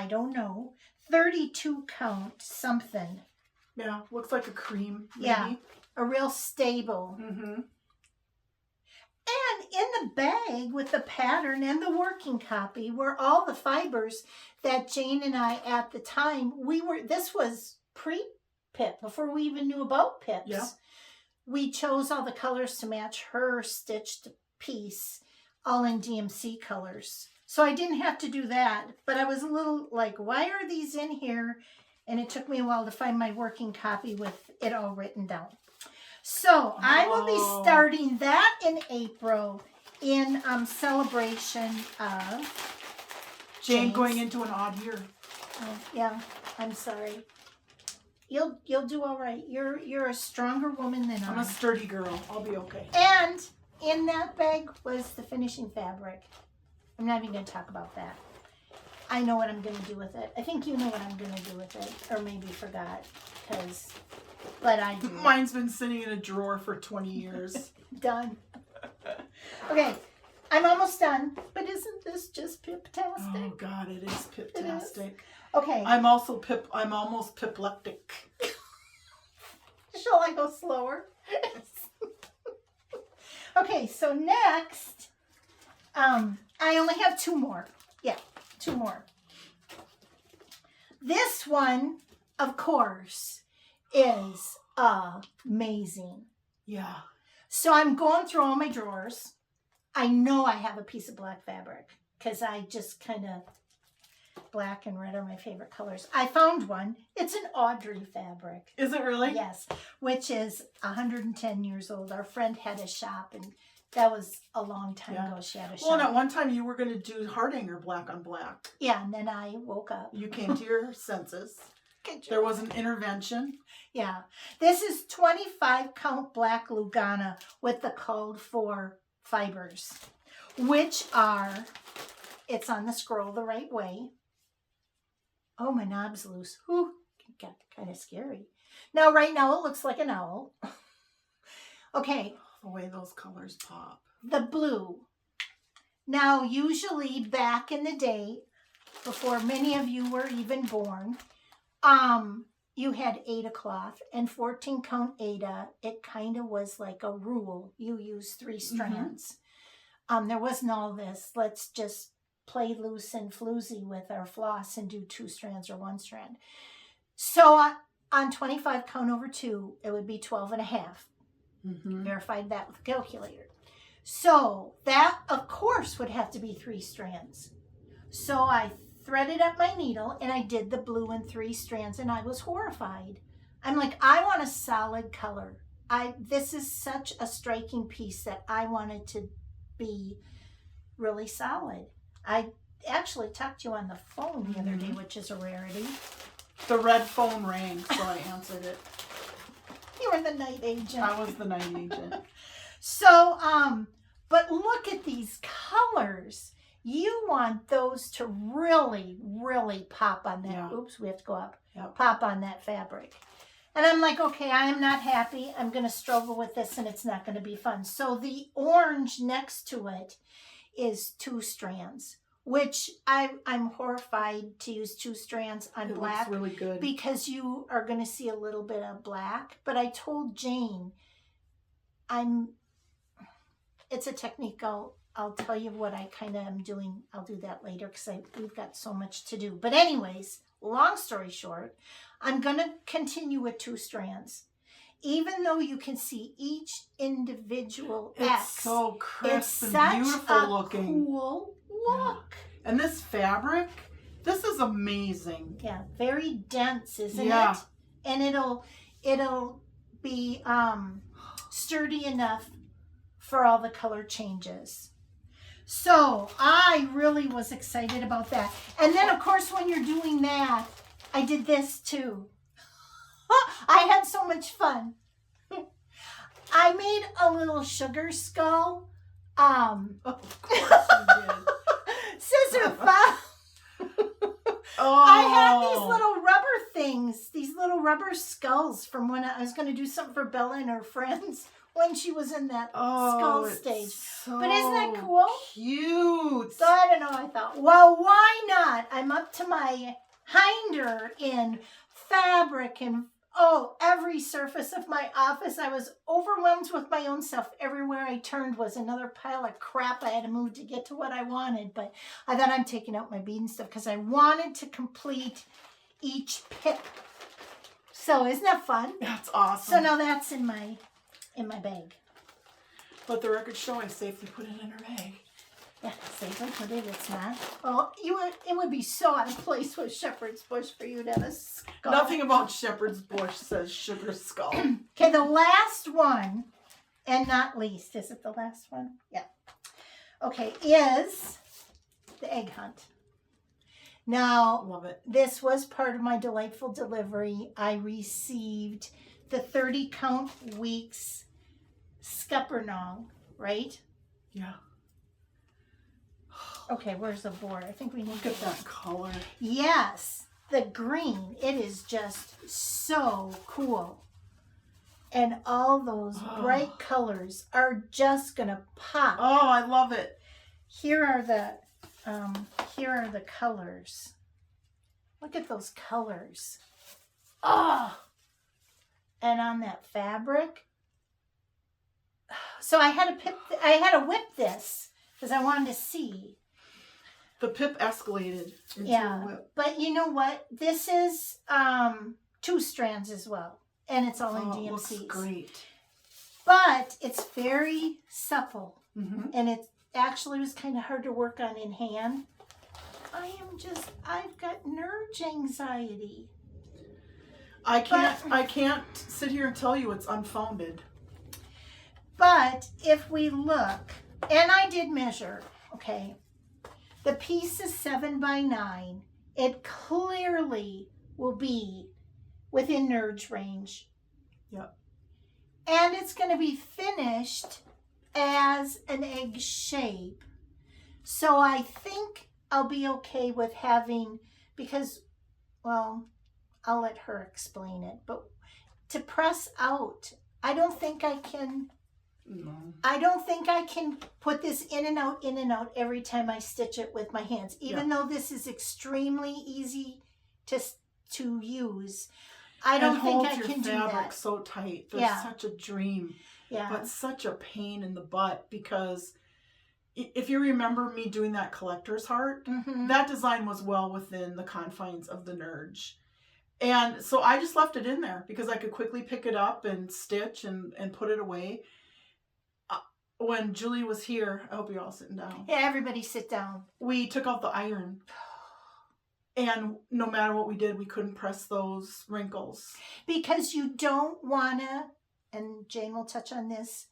don't know. 32 count something. Yeah, looks like a cream. Maybe. Yeah, a real stable. Mm-hmm. And in the bag with the pattern and the working copy were all the fibers that Jane and I at the time, this was pre-PIP, before we even knew about PIPs. Yeah. We chose all the colors to match her stitched piece, all in DMC colors. So I didn't have to do that, but I was a little like, why are these in here? And it took me a while to find my working copy with it all written down. So I will be starting that in April in celebration of Jane going into an odd year. Oh, yeah, I'm sorry. You'll do all right. You're a stronger woman than I'm a sturdy girl. I'll be okay. And in that bag was the finishing fabric. I'm not even going to talk about that. I know what I'm going to do with it. I think you know what I'm going to do with it. Or maybe forgot. But I do. Mine's been sitting in a drawer for 20 years. Done. Okay. I'm almost done. But isn't this just pip-tastic? Oh, God, it is pip-tastic. Okay. I'm almost pipleptic. Shall I go slower? Okay, so next, I only have 2 more. Yeah, 2 more. This one, of course, is amazing. Yeah. So I'm going through all my drawers. I know I have a piece of black fabric because I just kind of, black and red are my favorite colors. I found one. It's an Audrey fabric. Is it really? Yes, which is 110 years old. Our friend had a shop, and that was a long time ago. She had a shop. Well, and at one time you were going to do hardanger black on black. Yeah, and then I woke up. You came to your senses. There was an intervention. Yeah. This is 25 count black Lugana with the called for fibers, which are, it's on the scroll the right way. Oh, my knob's loose. Whew, got kind of scary. Now, right now, it looks like an owl. Okay. The way those colors pop. The blue. Now, usually back in the day, before many of you were even born, you had Aida cloth and 14 count Aida. It kind of was like a rule. You use 3 strands. There wasn't all this. Let's just play loose and floozy with our floss and do 2 strands or 1 strand. So on 25 count over 2, it would be 12 and a half. Verified that with a calculator. So that, of course, would have to be 3 strands. So I threaded up my needle and I did the blue in 3 strands, and I was horrified. I'm like, I want a solid color. This is such a striking piece that I wanted to be really solid. I actually talked to you on the phone the other day, which is a rarity. The red phone rang, so I answered it. You were the night agent. I was the night agent. So, but look at these colors. You want those to really, really pop on that. Yeah. Oops, we have to go up. Yep. Pop on that fabric. And I'm like, okay, I am not happy. I'm going to struggle with this, and it's not going to be fun. So the orange next to it is 2 strands, which I'm horrified to use 2 strands on black. Looks really good. Because you are going to see a little bit of black. But I told Jane, it's a technique. I'll tell you what I kind of am doing. I'll do that later because we've got so much to do. But anyways, long story short, I'm going to continue with 2 strands. Even though you can see each individual it's X. So crisp it's and beautiful looking. Cool look. Yeah. And this fabric, this is amazing. Yeah, very dense, isn't it? And it'll be sturdy enough for all the color changes. So I really was excited about that. And then, of course, when you're doing that, I did this too. I had so much fun. I made a little sugar skull. Of course you did. Scissor found. I had these little rubber things, these little rubber skulls from when I was going to do something for Bella and her friends when she was in that skull stage. So but isn't that cool? Cute. So I don't know. I thought, well, why not? I'm up to my hinder in fabric and every surface of my office. I was overwhelmed with my own self. Everywhere I turned was another pile of crap I had to move to get to what I wanted. But I thought I'm taking out my bead and stuff because I wanted to complete each pip. So isn't that fun? That's awesome. So now that's in my bag. Let the record show I safely put it in her bag. Yeah, safely put it. It's not. Well, it would be so out of place with shepherd's bush for you to have a skull. Nothing about shepherd's bush says sugar skull. Okay, the last one, and not least, is it the last one? Yeah. Okay, is the egg hunt. Now, love it. This was part of my delightful delivery. I received the 30 count weeks Scuppernong, right? Yeah. Okay, where's the board? I think we need Look at that color. Yes, the green. It is just so cool. And all those bright colors are just gonna pop. Oh, I love it. Here are the colors. Look at those colors. Oh, and on that fabric. So I had to whip this because I wanted to see. The pip escalated into Yeah, a whip. but you know what? This is 2 strands as well, and it's all in DMCs. It looks great. But it's very supple, Mm-hmm. and it actually was kind of hard to work on in hand. I've got nerve anxiety. I can't sit here and tell you it's unfounded. But if we look, and I did measure, okay, the piece is 7 by 9. It clearly will be within Nerd's range. Yep. And it's going to be finished as an egg shape. So I think I'll be okay with having, because, well, I'll let her explain it, but to press out, I don't think I can. No. I don't think I can put this in and out every time I stitch it with my hands. Even though this is extremely easy to use, I don't think I can do that. Your fabric so tight. They're such a dream. Yeah. But such a pain in the butt, because if you remember me doing that collector's heart, that design was well within the confines of the Nurge. And so I just left it in there because I could quickly pick it up and stitch and put it away. When Julie was here, I hope you're all sitting down. Yeah, everybody sit down. We took out the iron. And no matter what we did, we couldn't press those wrinkles. Because you don't want to, and Jane will touch on this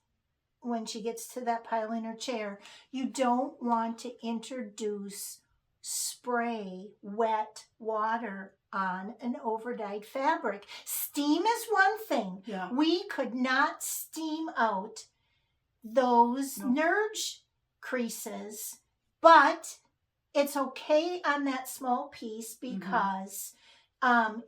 when she gets to that pile in her chair, you don't want to introduce spray wet water on an overdyed fabric. Steam is one thing. Yeah. We could not steam out those Nurge creases, but it's okay on that small piece because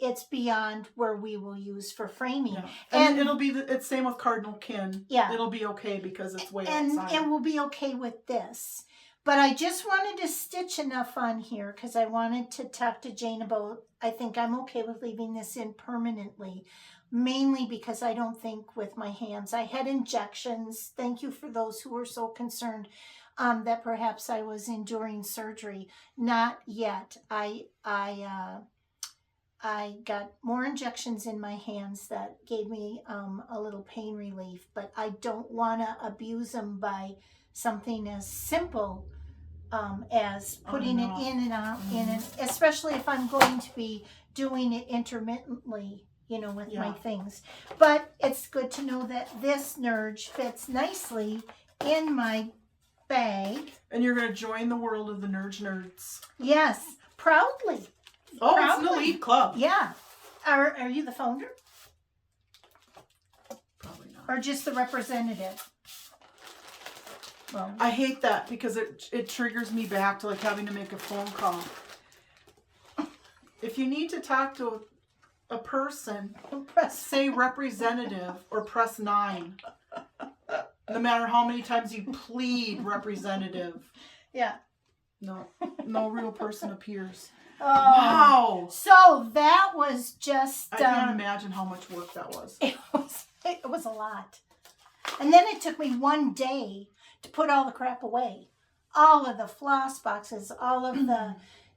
it's beyond where we will use for framing. Yeah. And it'll be, it's same with Cardinal Kin. Yeah. It'll be okay because it's way and outside. And we'll be okay with this. But I just wanted to stitch enough on here because I wanted to talk to Jane about, I think I'm okay with leaving this in permanently. Mainly because I don't think with my hands. I had injections. Thank you for those who were so concerned that perhaps I was enduring surgery. Not yet. I got more injections in my hands that gave me a little pain relief, but I don't want to abuse them by something as simple as putting it in and out, especially if I'm going to be doing it intermittently, you know, with my things. But it's good to know that this Nurge fits nicely in my bag. And you're going to join the world of the Nurge Nerds. Yes, proudly. Oh, Proudly. it's an elite club. Yeah. Are you the founder? Probably not. Or just the representative? Well, I hate that because it triggers me back to like having to make a phone call. If you need to talk to a person, say representative or press 9. No matter how many times you plead representative. Yeah. No real person appears. Oh, wow. So that was just... I can't imagine how much work that was. It was a lot. And then it took me one day to put all the crap away. All of the floss boxes, all of the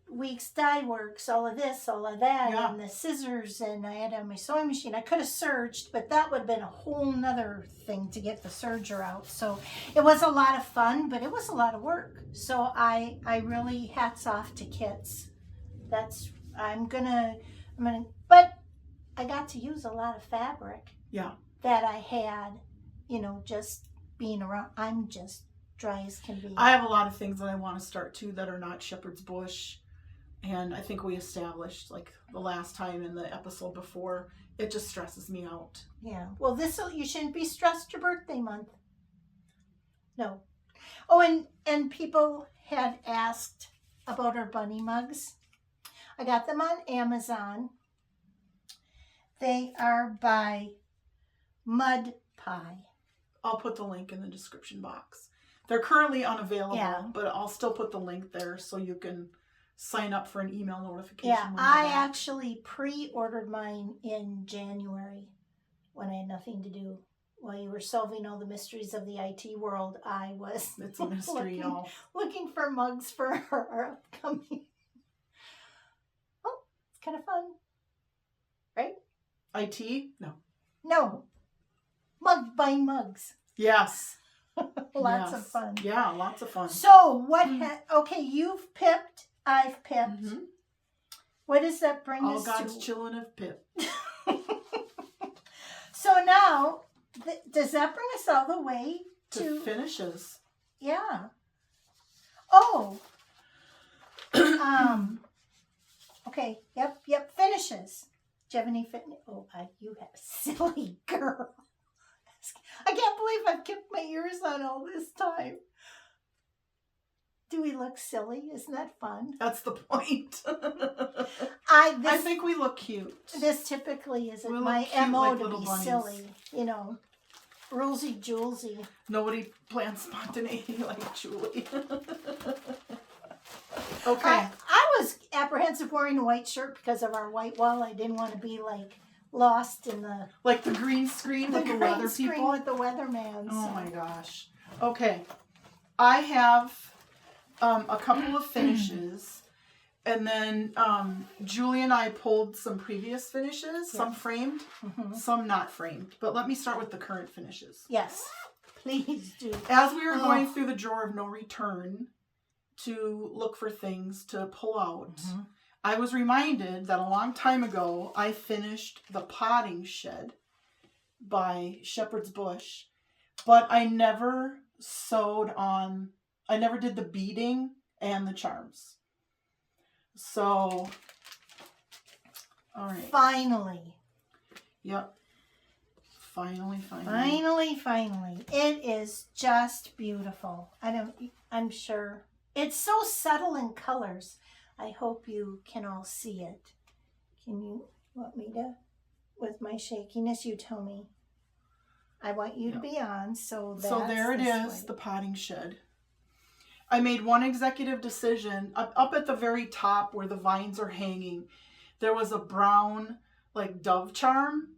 Weeks dye works, all of this, all of that, and the scissors, and I had on my sewing machine. I could have serged, but that would have been a whole nother thing to get the serger out. So it was a lot of fun, but it was a lot of work. So I really hats off to Kits. I'm gonna, but I got to use a lot of fabric. Yeah. That I had, you know, just being around. I'm just dry as can be. I have a lot of things that I want to start too that are not shepherd's bush. And I think we established, like the last time in the episode before, it just stresses me out. Yeah. Well, you shouldn't be stressed your birthday month. No. Oh, and people had asked about our bunny mugs. I got them on Amazon. They are by Mud Pie. I'll put the link in the description box. They're currently unavailable, Yeah. but I'll still put the link there so you can sign up for an email notification. Yeah, when I they're back. actually pre-ordered mine in January when I had nothing to do. While you were solving all the mysteries of the IT world, I was It's a mystery, y'all. looking for mugs for our upcoming. Oh, it's kind of fun, right? IT? No. No, buying mugs. Yes. Lots of fun. Yeah, lots of fun. So what? Okay, you've pipped. I've pipped. Mm-hmm. What does that bring All us God's to? children have Pip. So now, does that bring us all the way To finishes. Yeah. Oh. Okay. Yep. Finishes. Do you have any fitness? Oh, you have silly girl. I can't believe I've kept my ears on all this time. Do we look silly? Isn't that fun? That's the point. I think we look cute. This typically isn't We look my cute MO like to little be bunnies. silly. You know, rulesy julesy. Nobody plans spontaneity like Julie. Okay. I was apprehensive wearing a white shirt because of our white wall. I didn't want to be like lost in the Like the green screen with the weather screen people. with the weatherman. Oh my gosh. Okay. I have a couple of finishes. And then Julie and I pulled some previous finishes. Some framed, some not framed. But let me start with the current finishes. Yes. Please do. As we were going through the drawer of no return to look for things to pull out, I was reminded that a long time ago I finished the potting shed by Shepherd's Bush, but I never I never did the beading and the charms. So, all right. Finally. Yep. Finally. Finally. It is just beautiful. I'm sure. It's so subtle in colors. I hope you can all see it. Can you want me to, with my shakiness, you tell me. I want you to be on, so that's So there it is, way. the potting shed. I made one executive decision. Up at the very top where the vines are hanging, there was a brown, like, dove charm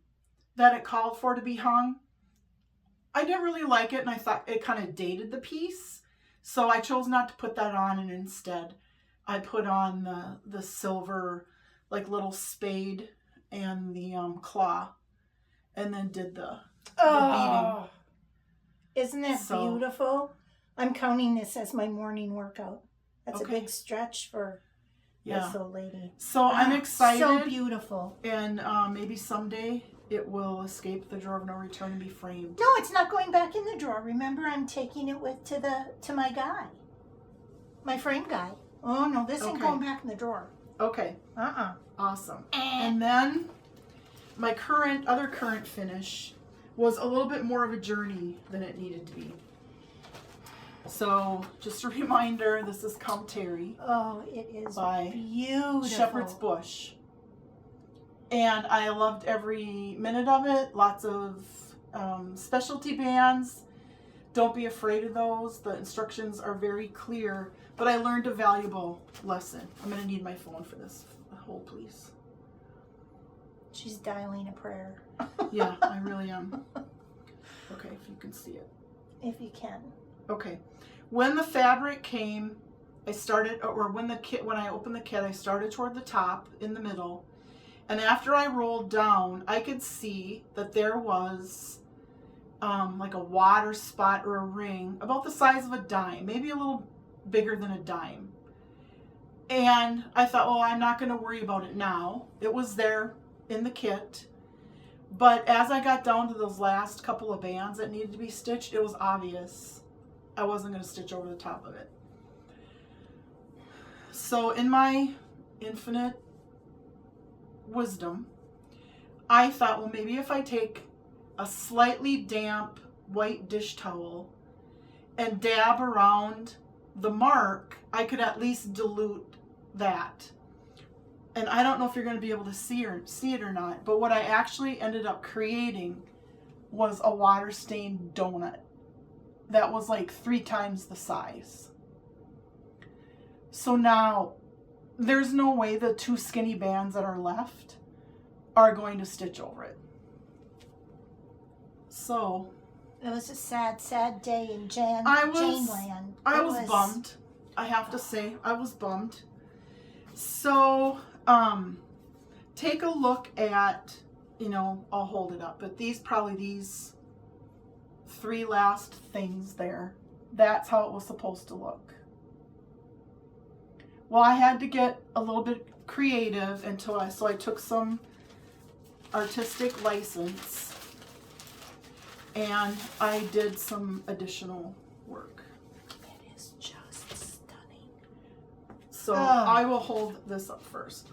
that it called for to be hung. I didn't really like it, and I thought it kind of dated the piece. So I chose not to put that on, and instead I put on the silver, like, little spade and the claw, and then did the beading. Isn't that beautiful? I'm counting this as my morning workout. That's a big stretch for this old lady. So I'm excited. So beautiful. And maybe someday it will escape the drawer of no return and be framed. No, it's not going back in the drawer. Remember, I'm taking it to my guy. My frame guy. Oh, no, this ain't going back in the drawer. Okay. Awesome. And then my other current finish was a little bit more of a journey than it needed to be. So, just a reminder, this is Come Tarry. Oh, it is by beautiful. Shepherd's Bush. And I loved every minute of it. Lots of specialty bands. Don't be afraid of those. The instructions are very clear. But I learned a valuable lesson. I'm going to need my phone for this. Hold, please. She's dialing a prayer. Yeah, I really am. Okay, if you can see it. If you can. Okay. When the fabric came, when I opened the kit, I started toward the top in the middle. And after I rolled down, I could see that there was like a water spot or a ring about the size of a dime, maybe a little bigger than a dime. And I thought, well, I'm not going to worry about it now. It was there in the kit. But as I got down to those last couple of bands that needed to be stitched, it was obvious I wasn't going to stitch over the top of it. So in my infinite wisdom, I thought, well, maybe if I take a slightly damp white dish towel and dab around the mark, I could at least dilute that. And I don't know if you're going to be able to see it or not, but what I actually ended up creating was a water stained donut that was like 3 times the size. So now there's no way the 2 skinny bands that are left are going to stitch over it. So it was a sad, sad day in Janeland. I was bummed. I have to say, I was bummed. So, take a look at, you know, I'll hold it up, but these 3 last things there. That's how it was supposed to look. Well, I had to get a little bit creative so I took some artistic license and I did some additional work. It is just stunning. So I will hold this up first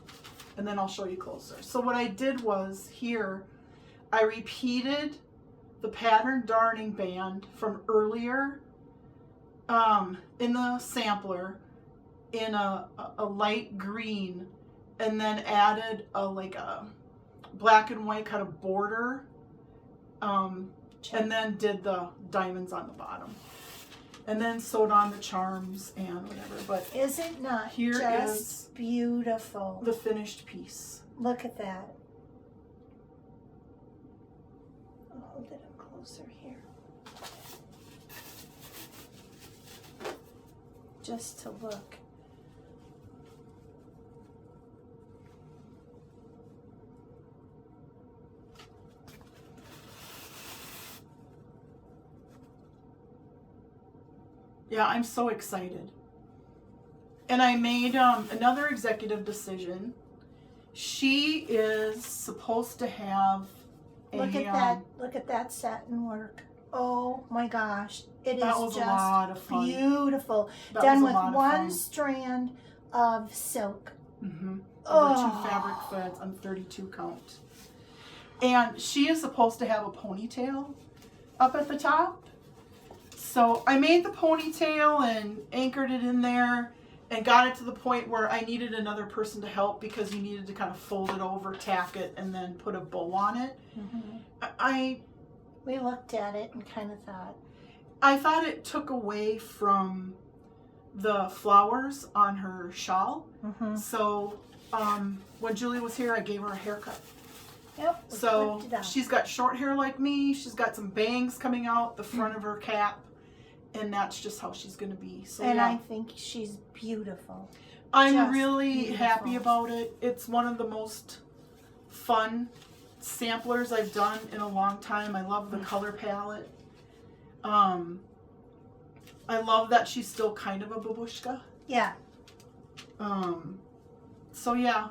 and then I'll show you closer. So what I did was here, I repeated the pattern darning band from earlier in the sampler in a light green, and then added like a black and white kind of border, and then did the diamonds on the bottom, and then sewed on the charms and whatever. But is it not here just is beautiful? The finished piece. Look at that. I'll hold it up closer here. Just to look. Yeah, I'm so excited. And I made another executive decision. She is supposed to have a look at that satin work. Oh my gosh. It that is was just a lot of fun. Beautiful. That Done was with a lot of one fun. strand of silk. Mm-hmm. Oh. Over 2 fabric threads on 32 count. And she is supposed to have a ponytail up at the top. So I made the ponytail and anchored it in there and got it to the point where I needed another person to help because you needed to kind of fold it over, tack it, and then put a bow on it. Mm-hmm. We looked at it and kind of thought. I thought it took away from the flowers on her shawl. Mm-hmm. So when Julie was here, I gave her a haircut. Yep. So she's got short hair like me. She's got some bangs coming out the front of her cap. And that's just how she's going to be. So, and yeah. I think she's beautiful. I'm Just really beautiful. happy about it. It's one of the most fun samplers I've done in a long time. I love the color palette. I love that she's still kind of a babushka. Yeah. So yeah,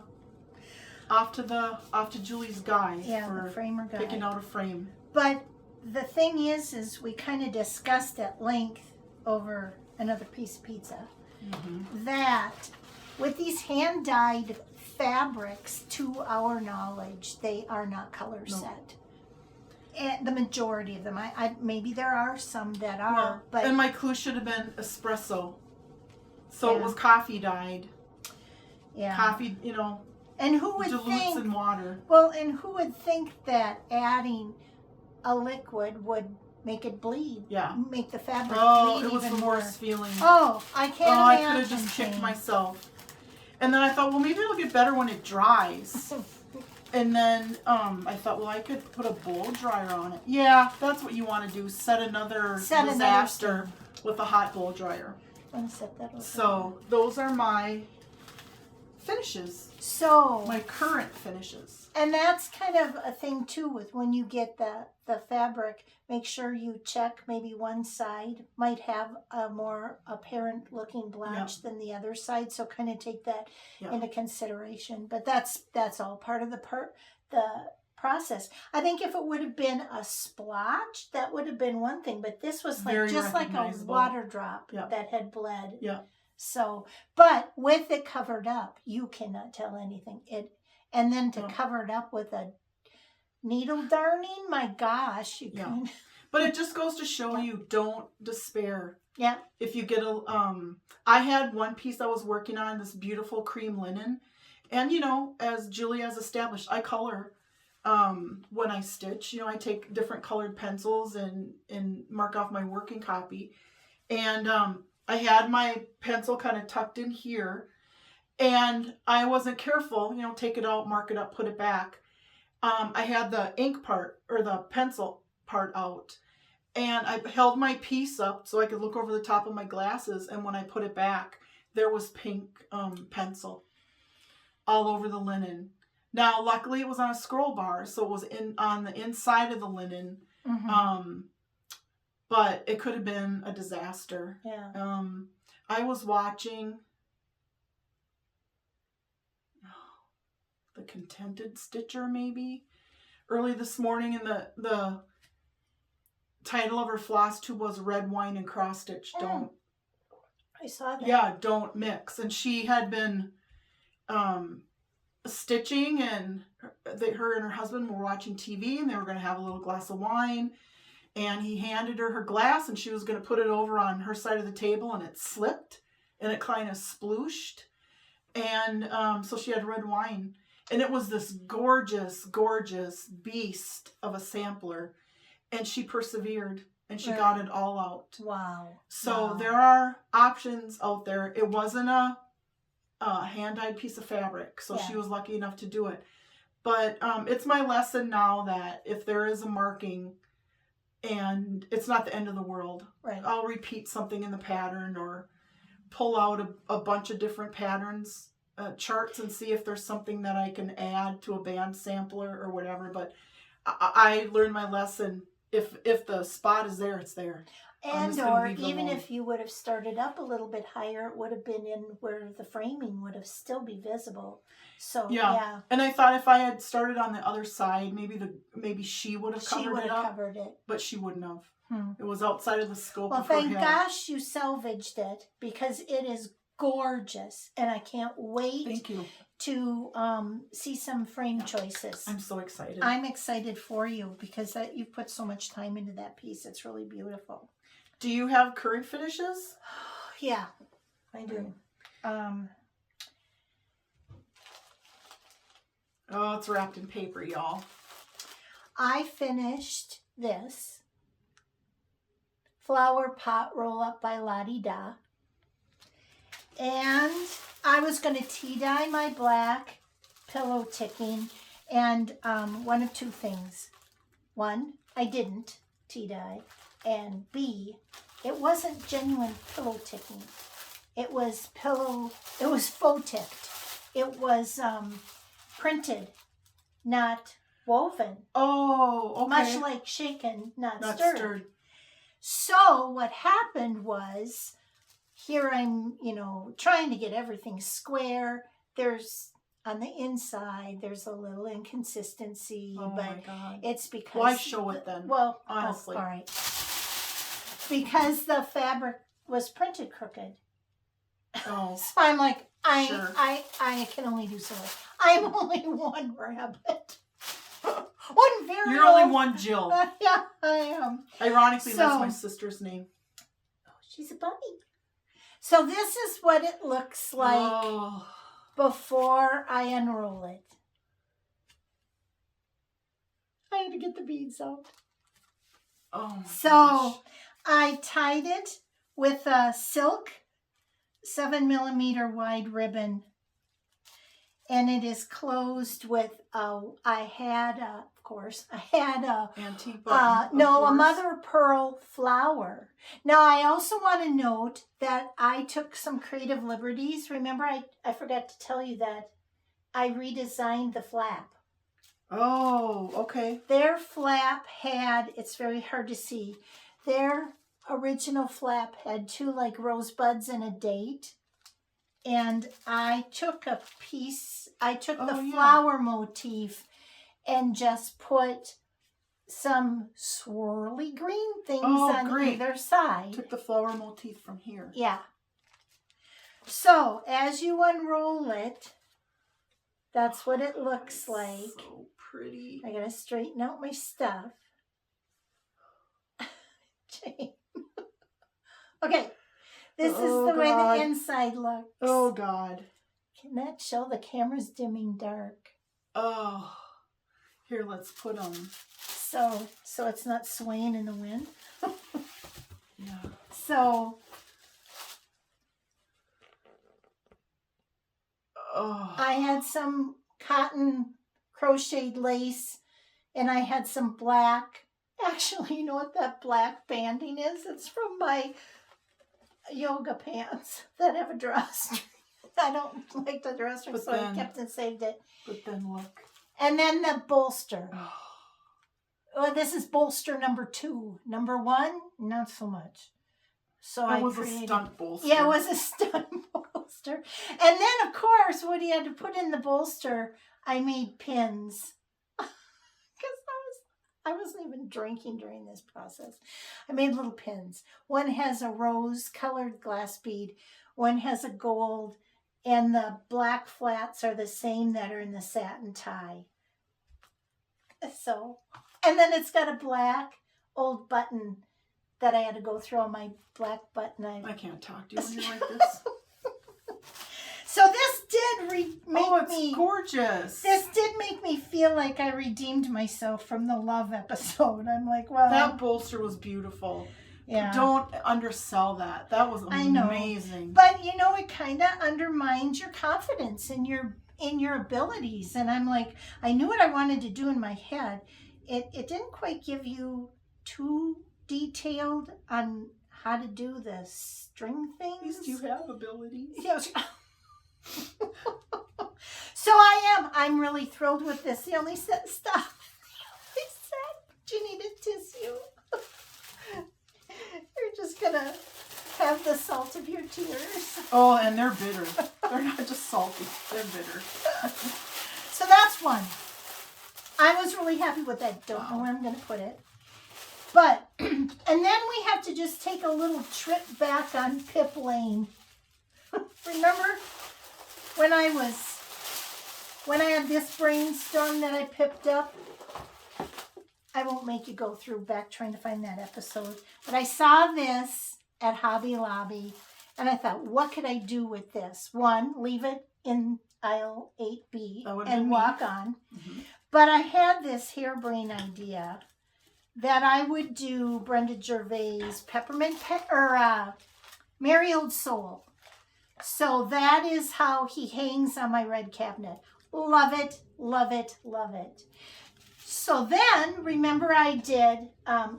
off to Julie's guy for the framer guy. picking out a frame. But the thing is we kind of discussed at length over another piece of pizza that with these hand-dyed fabrics, to our knowledge, they are not color set. And the majority of them, I maybe there are some that are, but and my clue should have been espresso, so it was coffee dyed. Yeah, coffee, you know. And who would dilutes think? In water. Well, and who would think that adding a liquid would make it bleed? Yeah. Make the fabric bleed. Oh, it was even the more. worst feeling. Oh, I can't imagine. I could have just kicked myself. And then I thought, well, maybe it'll get better when it dries. And then I thought, well, I could put a blow dryer on it. Yeah, that's what you want to do. Set another disaster with a hot blow dryer. I'm gonna set that over. So those are my finishes. So my current finishes. And that's kind of a thing too with when you get the fabric, make sure you check maybe one side might have a more apparent looking blotch than the other side. So kind of take that into consideration. But that's all part of the process. I think if it would have been a splotch, that would have been one thing. But this was like just like a water drop that had bled. Yeah. So, but with it covered up, you cannot tell anything. And then to cover it up with a needle darning, my gosh, you can. But it just goes to show you, don't despair. Yeah. If you get I had one piece I was working on, this beautiful cream linen. And, you know, as Julie has established, I color when I stitch. You know, I take different colored pencils and mark off my working copy. And I had my pencil kind of tucked in here. And I wasn't careful, you know, take it out, mark it up, put it back. I had the ink part, or the pencil part out. And I held my piece up so I could look over the top of my glasses. And when I put it back, there was pink pencil all over the linen. Now, luckily, it was on a scroll bar, so it was on the inside of the linen. Mm-hmm. But it could have been a disaster. Yeah. I was watching The Contented Stitcher, maybe, early this morning, and the title of her Flosstube was Red Wine and Cross Stitch. Don't. I saw that. Yeah, don't mix. And she had been stitching, and her and her husband were watching TV, and they were going to have a little glass of wine. And he handed her glass, and she was going to put it over on her side of the table, and it slipped, and it kind of splooshed. And so she had red wine. And it was this gorgeous, gorgeous beast of a sampler. And she persevered, and she got it all out. Wow. So there are options out there. It wasn't a hand-dyed piece of fabric, so she was lucky enough to do it. But it's my lesson now that if there is a marking, and it's not the end of the world, I'll repeat something in the pattern or pull out a bunch of different patterns, charts, and see if there's something that I can add to a band sampler or whatever. But I learned my lesson. If the spot is there, it's there. And or even if you would have started up a little bit higher, it would have been in where the framing would have still be visible. So yeah. And I thought if I had started on the other side, maybe she would have covered it. But she wouldn't have. It was outside of the scope of her head. Well, thank gosh you salvaged it, because it is gorgeous, and I can't wait to see some frame choices. I'm so excited. I'm excited for you, because you put so much time into that piece. It's really beautiful. Do you have current finishes? Yeah, I do. Oh, it's wrapped in paper, y'all. I finished this flower pot roll up by Latte. And I was going to tea dye my black pillow ticking, and one of two things. One, I didn't tea dye, and B, it wasn't genuine pillow ticking. It was faux ticked. It was printed, not woven. Oh, okay. Much like shaken, not stirred. So what happened was, here I'm, trying to get everything square. There's, on the inside, there's a little inconsistency. Oh, but my God. It's because... Why show it then? Well, honestly. all right. Because the fabric was printed crooked. Oh. So I'm like, I can only do so much. I'm only one rabbit. One very You're only one Jill. Yeah, I am. Ironically, that's my sister's name. Oh, she's a bunny. So this is what it looks like before I unroll it. I had to get the beads out. Oh my So gosh. I tied it with a silk 7mm wide ribbon, and it is closed with I had a antique a mother of pearl flower. Now I also want to note that I took some creative liberties. Remember, I forgot to tell you that I redesigned the flap. Oh, okay. Their flap it's very hard to see, their original flap had two like rosebuds and a date. And I took the flower motif and just put some swirly green things on either side. Took the flower motif from here. Yeah. So as you unroll it, that's what it looks like. So pretty. I gotta straighten out my stuff. shame. Okay, this is the way the inside looks. Oh, God. Can that show? The camera's dimming dark. Oh. Here, let's put them. So it's not swaying in the wind. Yeah. So. Oh. I had some cotton crocheted lace, and I had some black. Actually, you know what that black banding is? It's from my yoga pants that have a drawstring. I don't like the drawstring, so I kept and saved it. But then look. And then the bolster. Well, this is bolster number 2. Number 1, not so much. So it was a stunt bolster. Yeah, it was a stunt bolster. And then, of course, when you had to put in the bolster, I made pins. Because I wasn't even drinking during this process. I made little pins. One has a rose-colored glass bead. One has a gold. And the black flats are the same that are in the satin tie. So, and then it's got a black old button that I had to go through on my black button. I can't talk to you when you're like this. So this did make me gorgeous. This did make me feel like I redeemed myself from the love episode. I'm like, well, that bolster was beautiful. Yeah. Don't undersell that. That was amazing. I know. But you know, it kind of undermines your confidence in your abilities. And I'm like, I knew what I wanted to do in my head. It didn't quite give you too detailed on how to do the string things. At least you have abilities. Yes. So I'm really thrilled with this. The only stuff I said, you need a tissue. You're just gonna have the salt of your tears. Oh, and they're bitter. They're not just salty, they're bitter. So that's one. I was really happy with that. Don't know where I'm gonna put it. But, and then we have to just take a little trip back on Pip Lane. Remember when I had this brainstorm that I pipped up? I won't make you go through back trying to find that episode. But I saw this at Hobby Lobby, and I thought, what could I do with this? One, leave it in aisle 8B and walk on. Mm-hmm. But I had this harebrained idea that I would do Brenda Gervais Peppermint Merry Old Soul. So that is how he hangs on my red cabinet. Love it, love it, love it. So then, remember I did,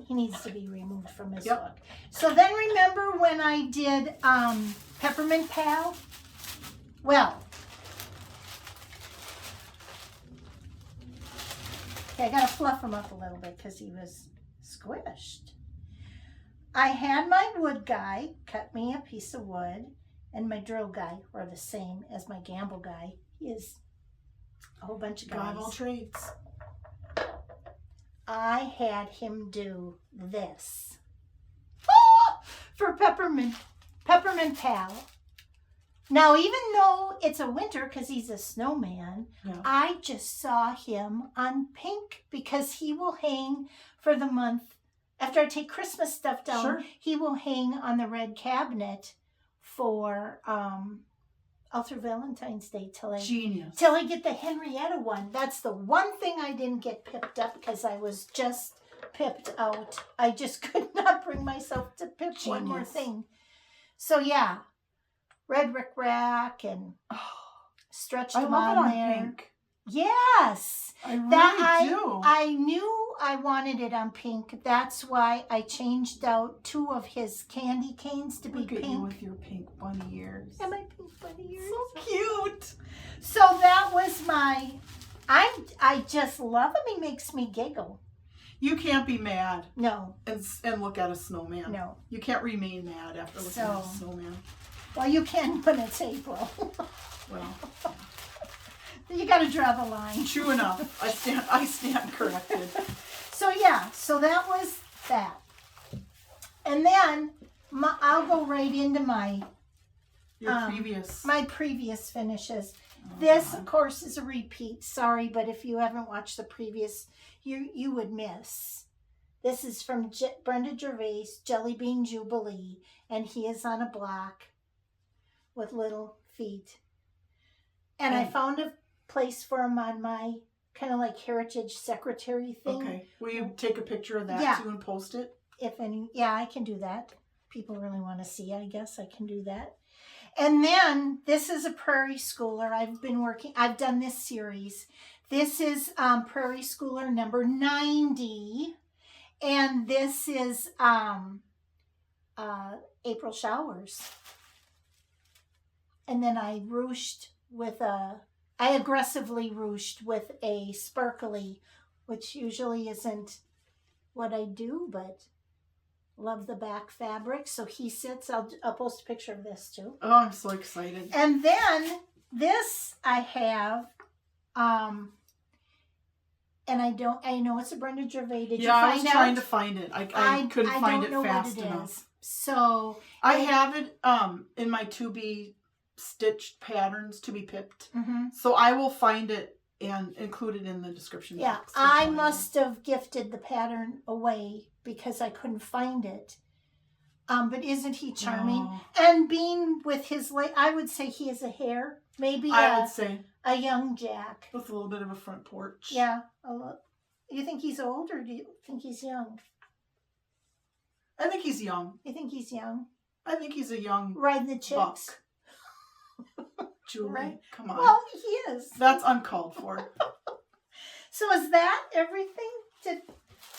he needs to be removed from his hook. So then remember when I did Peppermint Pal? Well, okay, I got to fluff him up a little bit because he was squished. I had my wood guy cut me a piece of wood, and my drill guy were the same as my gamble guy. He is a whole bunch of guys. Drive all trades. I had him do this for Peppermint Pal. Now, even though it's a winter because he's a snowman, I just saw him on pink because he will hang for the month. After I take Christmas stuff down, he will hang on the red cabinet for all through Valentine's Day till I get the Henrietta one. That's the one thing I didn't get pipped up because I was just pipped out. I just could not bring myself to pip one more thing. So yeah, red rickrack and stretched them on there. Pink. Yes, I really do. I knew I wanted it on pink. That's why I changed out 2 of his candy canes to be pink. Look at you with your pink bunny ears. And my pink bunny ears. So cute. So that was my. I just love him. He makes me giggle. You can't be mad. No. And look at a snowman. No. You can't remain mad after looking at a snowman. Well, you can when it's April. Well. You got to draw the line. True enough. I stand corrected. So yeah, so that was that. And then I'll go right into my previous finishes. This, of course, is a repeat. Sorry, but if you haven't watched the previous, you would miss This is from Brenda Gervais, Jelly Bean Jubilee, and he is on a block with little feet. And I found a place for him on my kind of like heritage secretary thing. Okay. Will you take a picture of that too and post it? If any, yeah, I can do that. People really want to see, I guess I can do that. And then this is a Prairie Schooler. I've done this series. This is Prairie Schooler number 90. And this is April Showers. And then I aggressively ruched with a sparkly, which usually isn't what I do, but love the back fabric. So he sits, I'll post a picture of this too. Oh, I'm so excited. And then this I have, and I know it's a Brenda Gervais. Did you find out? I was trying to find it. I couldn't find it fast enough. So I have it in my to be stitched patterns to be pipped. So I will find it and include it in the description box. I must have gifted the pattern away because I couldn't find it. But isn't he charming? Oh. And being with his I would say he has a hair. Maybe I would say a young Jack. With a little bit of a front porch. Yeah. You think he's old or do you think he's young? I think he's young. You think he's young? I think he's a young riding the chicks. Julie, right? Come on. Well, he is. That's uncalled for. So is that everything?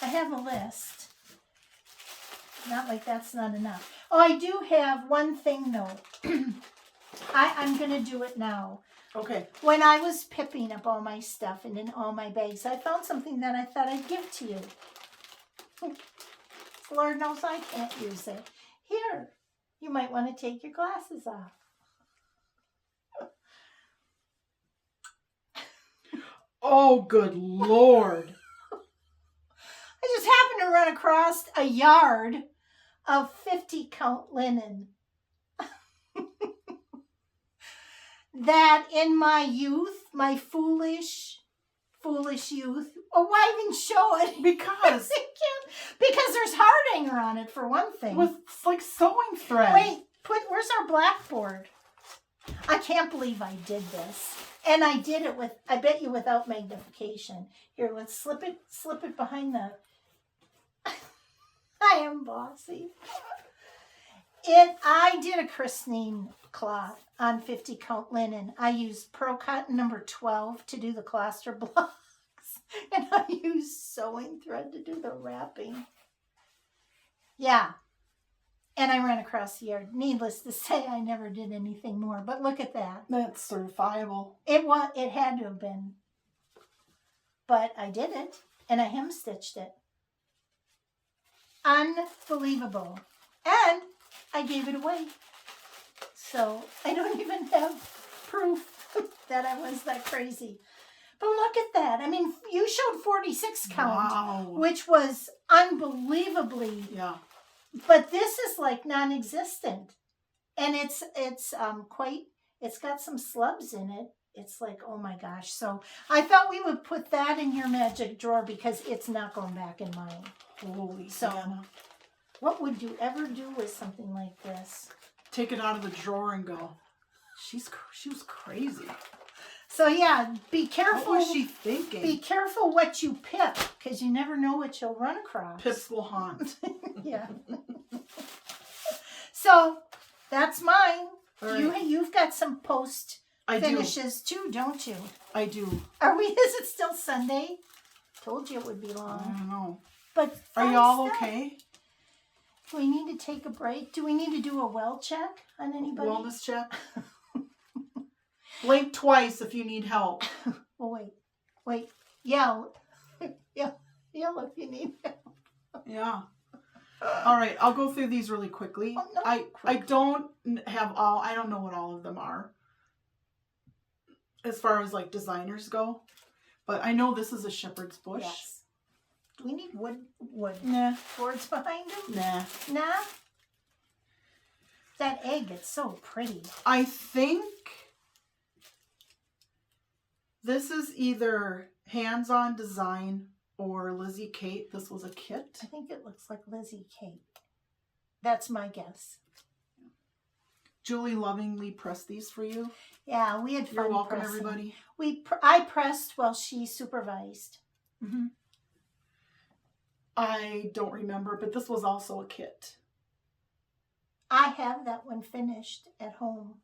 I have a list. Not like that's not enough. Oh, I do have one thing though. I'm going to do it now. Okay. When I was pipping up all my stuff and in all my bags, I found something that I thought I'd give to you. Lord knows I can't use it. Here, you might want to take your glasses off. Oh, good Lord. I just happened to run across a yard of 50 count linen. That in my youth, my foolish youth. Oh, why even show it? Because there's hardanger on it for one thing. With like sewing thread. Wait, where's our blackboard? I can't believe I did this. And I did it I bet you without magnification. Here, let's slip it behind the I am bossy. I did a christening cloth on 50 count linen. I used pearl cotton number 12 to do the cluster blocks. And I used sewing thread to do the wrapping. Yeah. And I ran across the yard. Needless to say, I never did anything more. But look at that. That's certifiable. It had to have been. But I did it. And I hem stitched it. Unbelievable. And I gave it away. So I don't even have proof that I was that crazy. But look at that. I mean, you showed 46 count, wow, which was unbelievably. Yeah. But this is like non-existent. And it's got some slubs in it. It's like, oh my gosh. So I thought we would put that in your magic drawer because it's not going back in mine. Holy so Anna. What would you ever do with something like this? Take it out of the drawer and go, she was crazy. So yeah, be careful. What was she thinking? Be careful what you pip, because you never know what you'll run across. Pips will haunt. Yeah. So that's mine. Right. You've got some post finishes too, don't you? I do. Is it still Sunday? Told you it would be long. I don't know. But are y'all okay? Do we need to take a break? Do we need to do a well check on anybody? Wellness check? Blink twice if you need help. Oh, wait. Yell. Yell if you need help. Yeah. All right, I'll go through these really quickly. Oh, no. I don't know what all of them are as far as like designers go, but I know this is a shepherd's bush. Yes. Do we need wood? Nah. Boards behind him? Nah. That egg, it's so pretty. I think this is either hands-on design or Lizzie Kate. This was a kit. I think it looks like Lizzie Kate. That's my guess. Julie lovingly pressed these for you. Yeah, we had fun. You're welcome, pressing. everybody. I pressed while she supervised. Mm-hmm. I don't remember, but this was also a kit. I have that one finished at home.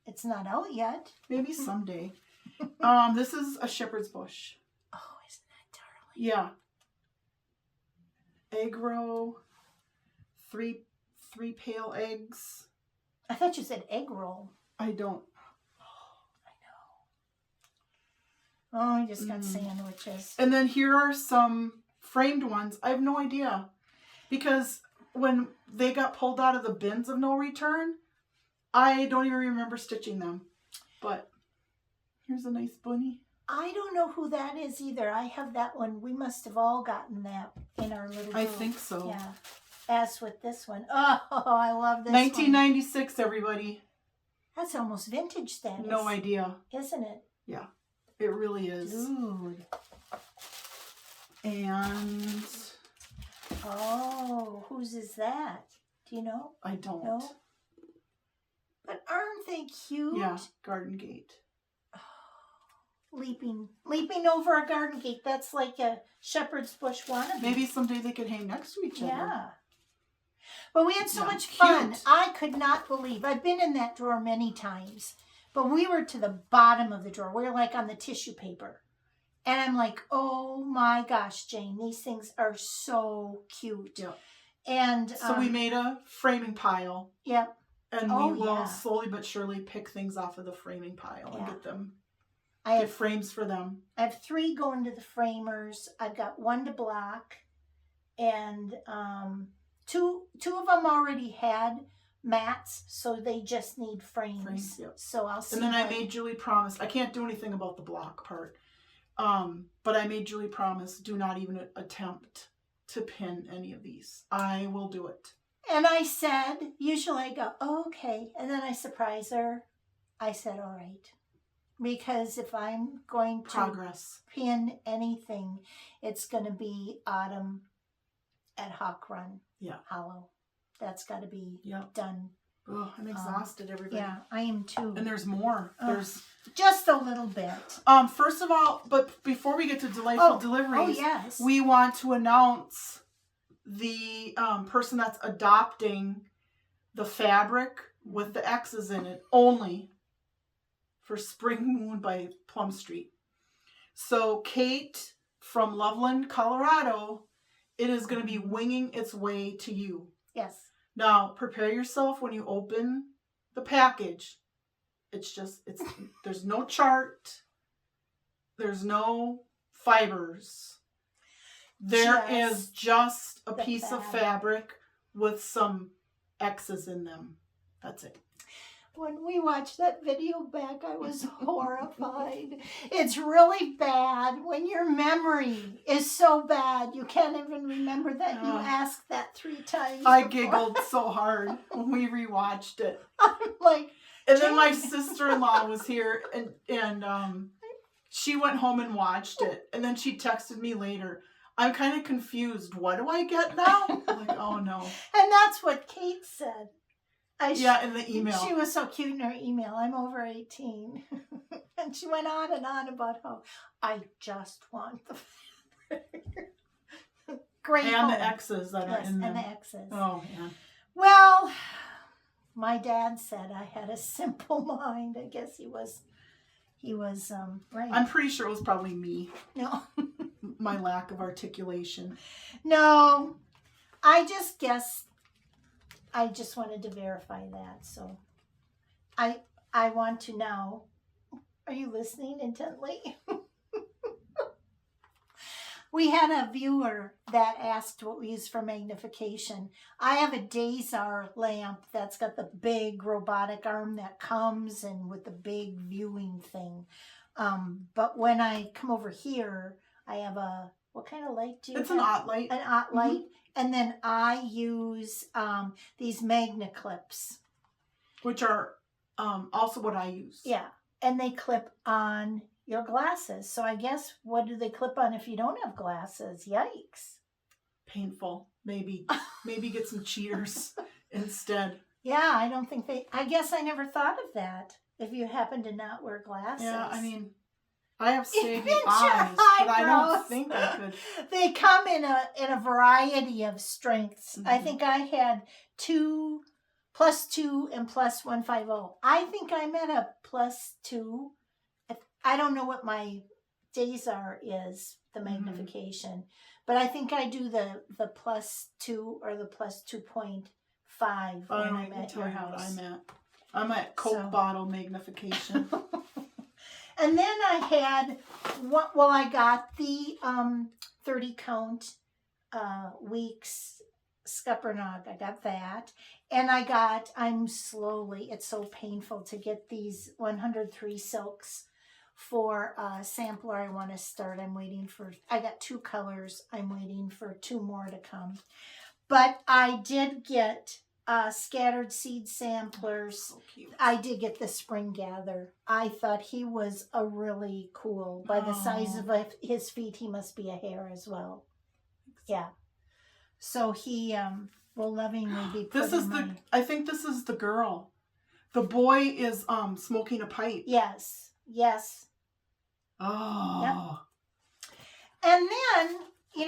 It's not out yet. Maybe someday. This is a shepherd's bush. Oh, isn't that darling? Yeah. Egg row. Three pale eggs. I thought you said egg roll. I don't. I know. Oh, I just got sandwiches. And then here are some framed ones. I have no idea. Because when they got pulled out of the bins of no return, I don't even remember stitching them. But here's a nice bunny. I don't know who that is either. I have that one. We must have all gotten that in our little group. I think so. Yeah. As with this one. Oh, I love this 1996, everybody. That's almost vintage status. No idea. Isn't it? Yeah, it really is. Dude. And... Oh, whose is that? Do you know? I don't. No? But aren't they cute? Yeah, garden gate. Leaping over a garden gate. That's like a shepherd's bush wannabe. Maybe someday they could hang next to each other. Yeah. But we had so much fun. Cute. I could not believe. I've been in that drawer many times. But we were to the bottom of the drawer. We were like on the tissue paper. And I'm like, oh my gosh, Jane, these things are so cute. Yep. And so we made a framing pile. Yep. And we will slowly but surely pick things off of the framing pile and get them. I have frames for them. I have 3 going to the framers. I've got 1 to block. And two of them already had mats, so they just need frames. Yep. So I'll see. And then I made Julie promise. I can't do anything about the block part. But I made Julie promise, do not even attempt to pin any of these. I will do it. And I said, usually I go, oh, okay. And then I surprise her. I said, all right. Because if I'm going to pin anything, it's going to be Autumn at Hawk Run. Yeah. Hollow. That's got to be done. Oh, I'm exhausted, everybody. Yeah, I am too. And there's more. There's just a little bit. First of all, but before we get to delightful deliveries, yes, we want to announce the person that's adopting the fabric with the X's in it only for Spring Moon by Plum Street. So Kate from Loveland, Colorado, it is going to be winging its way to you. Yes. Now, prepare yourself when you open the package. There's no chart. There's no fibers. There is just a piece of fabric with some X's in them. That's it. When we watched that video back, I was horrified. It's really bad when your memory is so bad you can't even remember that you asked that 3 times. I giggled so hard when we rewatched it. I'm like, and then my sister-in-law was here, and she went home and watched it, and then she texted me later. I'm kind of confused. What do I get now? I'm like, oh no. And that's what Kate said. In the email. She was so cute in her email. I'm over 18. And she went on and on about how I just want the fabric. Great. And the X's that are in them. And the X's. Oh, man. Well, my dad said I had a simple mind. I guess he was right. I'm pretty sure it was probably me. No. My lack of articulation. No. I just guess I just wanted to verify that. So I want to now. Are you listening intently? We had a viewer that asked what we use for magnification. I have a Dazar lamp that's got the big robotic arm that comes and with the big viewing thing. But when I come over here, I have a, what kind of light do you have? It's an OT light. An OT light. Mm-hmm. And then I use these magna clips. Which are also what I use. Yeah. And they clip on your glasses. So I guess, what do they clip on if you don't have glasses? Yikes. Painful. Maybe get some cheaters instead. Yeah, I don't think I guess I never thought of that. If you happen to not wear glasses. Yeah, I mean, I have saggy Even your eyes, but I don't eyebrows. think I could. They come in a variety of strengths. Mm-hmm. I think I had 2, +2, and +150. I think I'm at a +2. I don't know what my Dazar is, the magnification, but I think I do the +2 or the +2.5 when I'm at your house. I'm at Coke bottle magnification. And then I had, I got the 30 count weeks Scuppernong. I got that. And it's so painful to get these 103 silks for a sampler I want to start. I got 2 colors. I'm waiting for 2 more to come. But I did get scattered seed samplers. So cute. I did get the Spring Gather. I thought he was a really cool. By the size of his feet, he must be a hare as well. Yeah. So he will lovingly be put I think this is the girl. The boy is smoking a pipe. Yes. Oh. Yep. And then,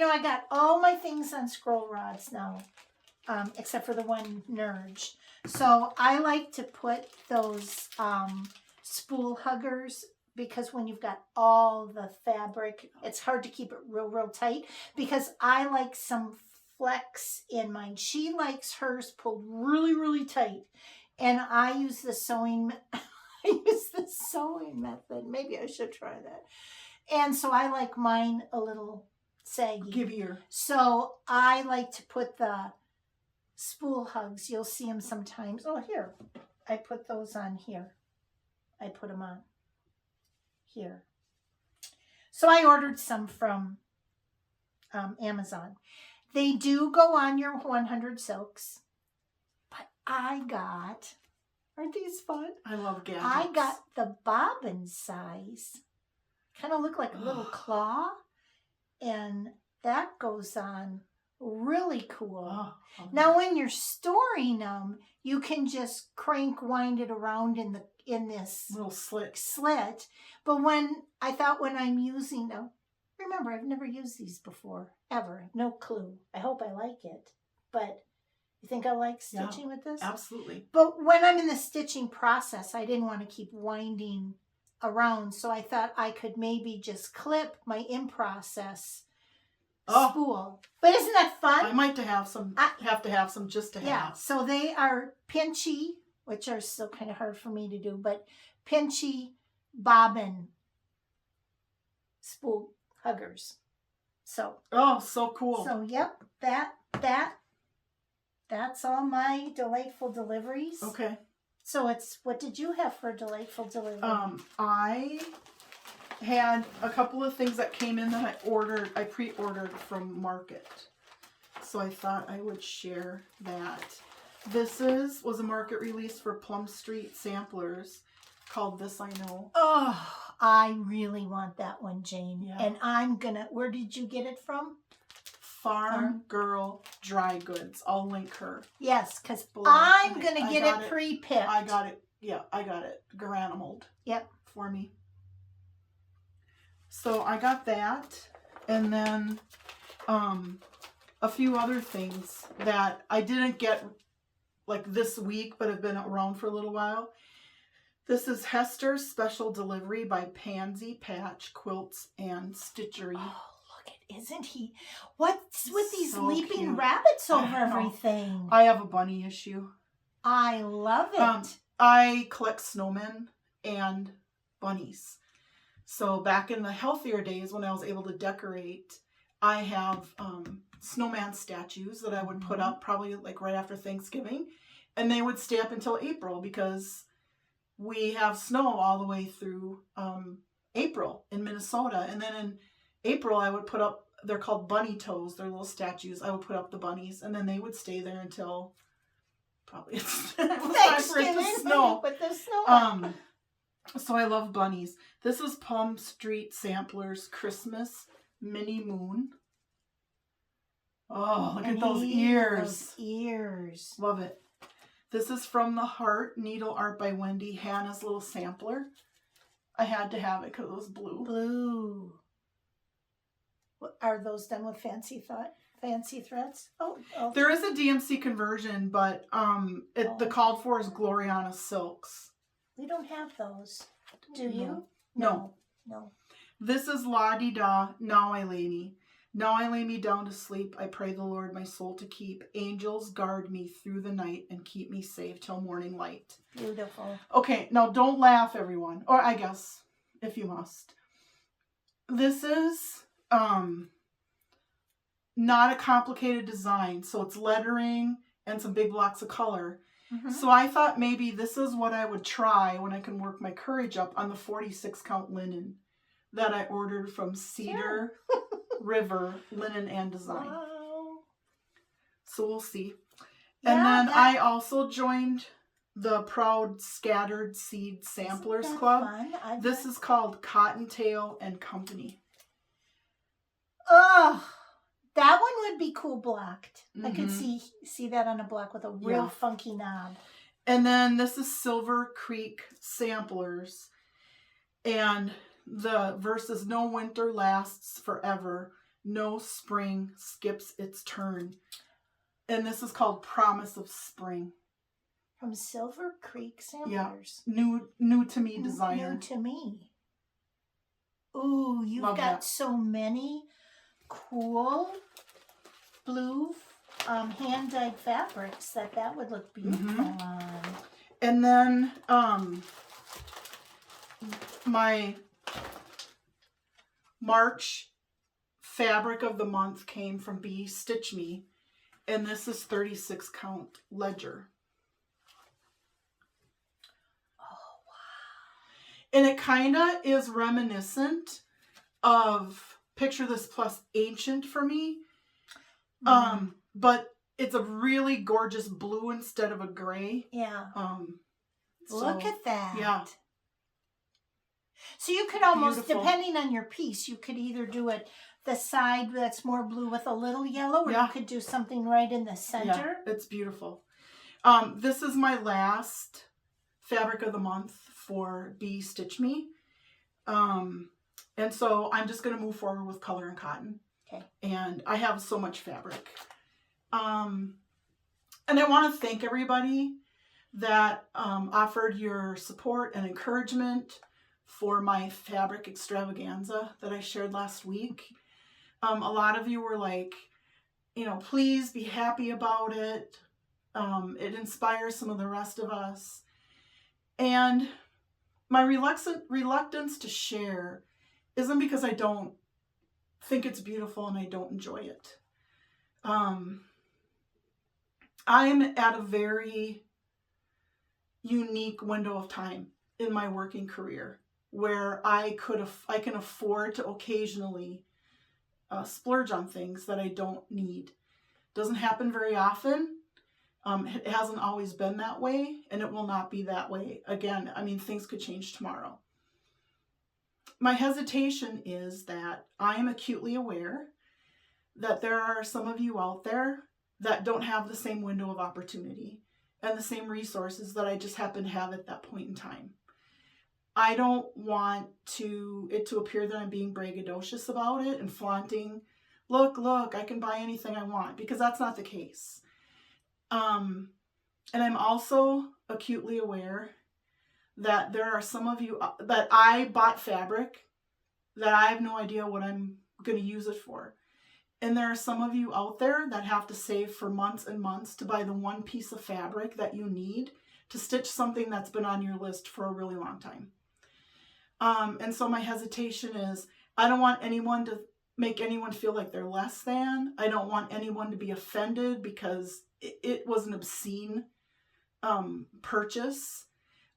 I got all my things on scroll rods now. Except for the one Nerge. So I like to put those spool huggers, because when you've got all the fabric, it's hard to keep it real tight, because I like some flex in mine. She likes hers pulled really tight, and I use the sewing method. Maybe I should try that. And so I like mine a little saggy. Givier. So I like to put the spool hugs. You'll see them sometimes. Oh, here. I put those on here. I put them on here. So I ordered some from Amazon. They do go on your 100 silks. But I got, aren't these fun? I love gadgets. I got the bobbin size. Kind of look like a little claw. And that goes on really cool. Oh, now, when you're storing them, you can just wind it around in this little slit. But when I'm using them, remember, I've never used these before, ever. No clue. I hope I like it. But you think I like stitching with this? Absolutely. But when I'm in the stitching process, I didn't want to keep winding around, so I thought I could maybe just clip my in-process spool. But isn't that fun? I might have to have some just to have. Yeah, so they are pinchy, which are still kind of hard for me to do, but pinchy bobbin spool huggers. So. Oh, so cool. So, yep, that's all my delightful deliveries. Okay. So what did you have for a delightful delivery? I had a couple of things that came in that I pre-ordered from Market. So I thought I would share that. This was a Market release for Plum Street samplers called This I Know. Oh, I really want that one, Jane. Yeah. And where did you get it from? Farm Girl Dry Goods. I'll link her. Yes, because I'm going to get it pre-picked. I got it. Yeah, I got it. Granimaled. Yep. For me. So I got that. And then a few other things that I didn't get like this week, but have been around for a little while. This is Hester's Special Delivery by Pansy Patch Quilts and Stitchery. Oh, look at, isn't he? What's with these so leaping cute. rabbits over everything? I have a bunny issue. I love it. I collect snowmen and bunnies. So back in the healthier days when I was able to decorate, I have snowman statues that I would put up probably like right after Thanksgiving. And they would stay up until April because we have snow all the way through April in Minnesota. And then in April, I would put up, they're called bunny toes. They're little statues. I would put up the bunnies and then they would stay there until probably it was time for it to snow. With the snow. So I love bunnies. This is Plum Street Samplers Christmas Mini Moon. Oh, look at those ears. Those ears. Love it. This is From the Heart, Needle Art by Wendy, Hannah's little sampler. I had to have it because it was blue. Blue. Are those done with fancy threads? Oh. There is a DMC conversion, but the called for is Gloriana Silks. We don't have those. Do you? No. This is La Di Da, Now I Lay Me. Now I lay me down to sleep. I pray the Lord my soul to keep. Angels guard me through the night and keep me safe till morning light. Beautiful. Okay, now don't laugh, everyone. Or I guess, if you must. This is not a complicated design. So it's lettering and some big blocks of color. Mm-hmm. So I thought maybe this is what I would try when I can work my courage up on the 46 count linen that I ordered from Cedar River Linen and Design. Wow. So we'll see. And then I also joined the Proud Scattered Seed Samplers Club. This is called Cottontail and Company. Oh, that one would be cool blocked. I could see that on a block with a real funky knob. And then this is Silver Creek Samplers. And the verse is, no winter lasts forever. No spring skips its turn. And this is called Promise of Spring. From Silver Creek Samplers. Yeah. New to me designer. New to me. Ooh, you've got so many cool blue hand-dyed fabrics that would look beautiful on. And then my March fabric of the month came from Be Stitch Me, and this is 36 count ledger. Oh wow. And it kind of is reminiscent of Picture This Plus Ancient for me. But it's a really gorgeous blue instead of a gray. Yeah. Look at that. Yeah. So you could almost, Beautiful. depending on your piece, you could either do it the side that's more blue with a little yellow, or you could do something right in the center. Yeah, it's beautiful. This is my last fabric of the month for Be Stitch Me. And so I'm just going to move forward with color and cotton. Okay. And I have so much fabric. And I want to thank everybody that offered your support and encouragement for my fabric extravaganza that I shared last week. A lot of you were like, please be happy about it. It inspires some of the rest of us. And my reluctance to share isn't because I don't think it's beautiful and I don't enjoy it. I'm at a very unique window of time in my working career where I can afford to occasionally splurge on things that I don't need. Doesn't happen very often. It hasn't always been that way, and it will not be that way again. I mean, things could change tomorrow. My hesitation is that I am acutely aware that there are some of you out there that don't have the same window of opportunity and the same resources that I just happen to have at that point in time. I don't want it to appear that I'm being braggadocious about it and flaunting, look, I can buy anything I want, because that's not the case. And I'm also acutely aware that there are some of you that I bought fabric that I have no idea what I'm going to use it for. And there are some of you out there that have to save for months and months to buy the one piece of fabric that you need to stitch something that's been on your list for a really long time. And so my hesitation is, I don't want anyone to make anyone feel like they're less than. I don't want anyone to be offended because it was an obscene purchase.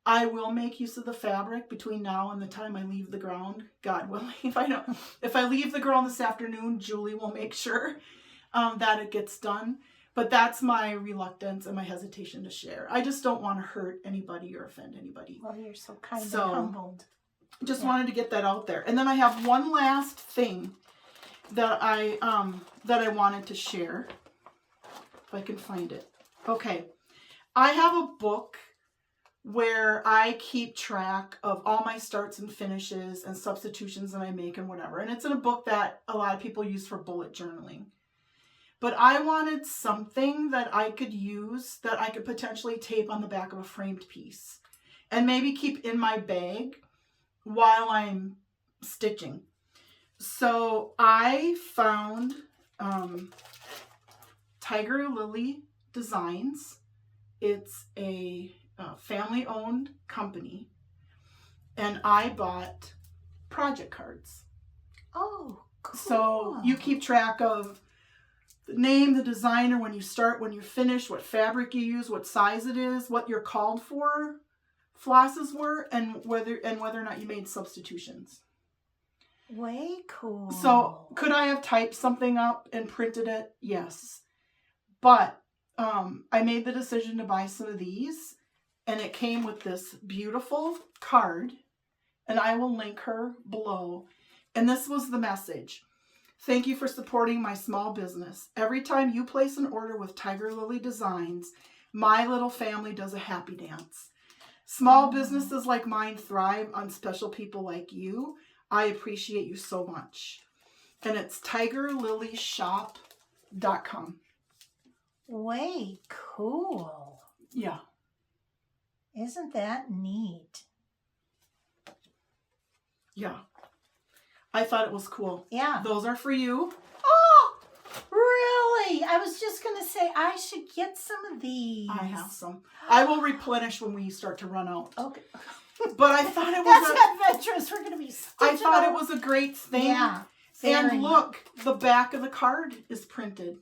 I will make use of the fabric between now and the time I leave the ground, God willing. If I leave the ground this afternoon, Julie will make sure that it gets done. But that's my reluctance and my hesitation to share. I just don't want to hurt anybody or offend anybody. Well, you're so kind and humbled. Just wanted to get that out there. And then I have one last thing that I wanted to share. If I can find it. Okay. I have a book where I keep track of all my starts and finishes and substitutions that I make and whatever. And it's in a book that a lot of people use for bullet journaling. But I wanted something that I could use that I could potentially tape on the back of a framed piece and maybe keep in my bag while I'm stitching. So I found Tiger Lily Designs. It's a family-owned company, and I bought project cards. Oh, cool. So you keep track of the name, the designer, when you start, when you finish, what fabric you use, what size it is, what your called for flosses were, and whether or not you made substitutions. Way cool. So could I have typed something up and printed it? Yes. But I made the decision to buy some of these, and it came with this beautiful card, and I will link her below. And this was the message. Thank you for supporting my small business. Every time you place an order with Tiger Lily Designs, my little family does a happy dance. Small businesses like mine thrive on special people like you. I appreciate you so much. And it's tigerlilyshop.com. Way cool. Yeah. Isn't that neat? Yeah. I thought it was cool. Yeah. Those are for you. Oh, really? I was just going to say I should get some of these. I have some. I will replenish when we start to run out. Okay. But I thought it was adventurous. We're going to be I thought it was a great thing. Yeah. And look, the back of the card is printed.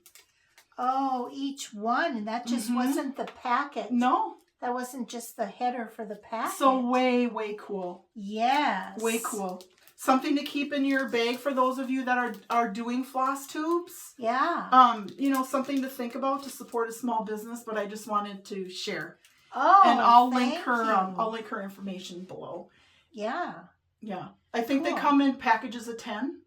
Oh, each one. And that just wasn't the packet. No. That wasn't just the header for the packet. So way, way cool. Yes. Way cool. Something to keep in your bag for those of you that are doing floss tubes. Yeah. You know, something to think about to support a small business, but I just wanted to share. Oh, and I'll link her information below. Yeah. Yeah. I think they come in packages of 10.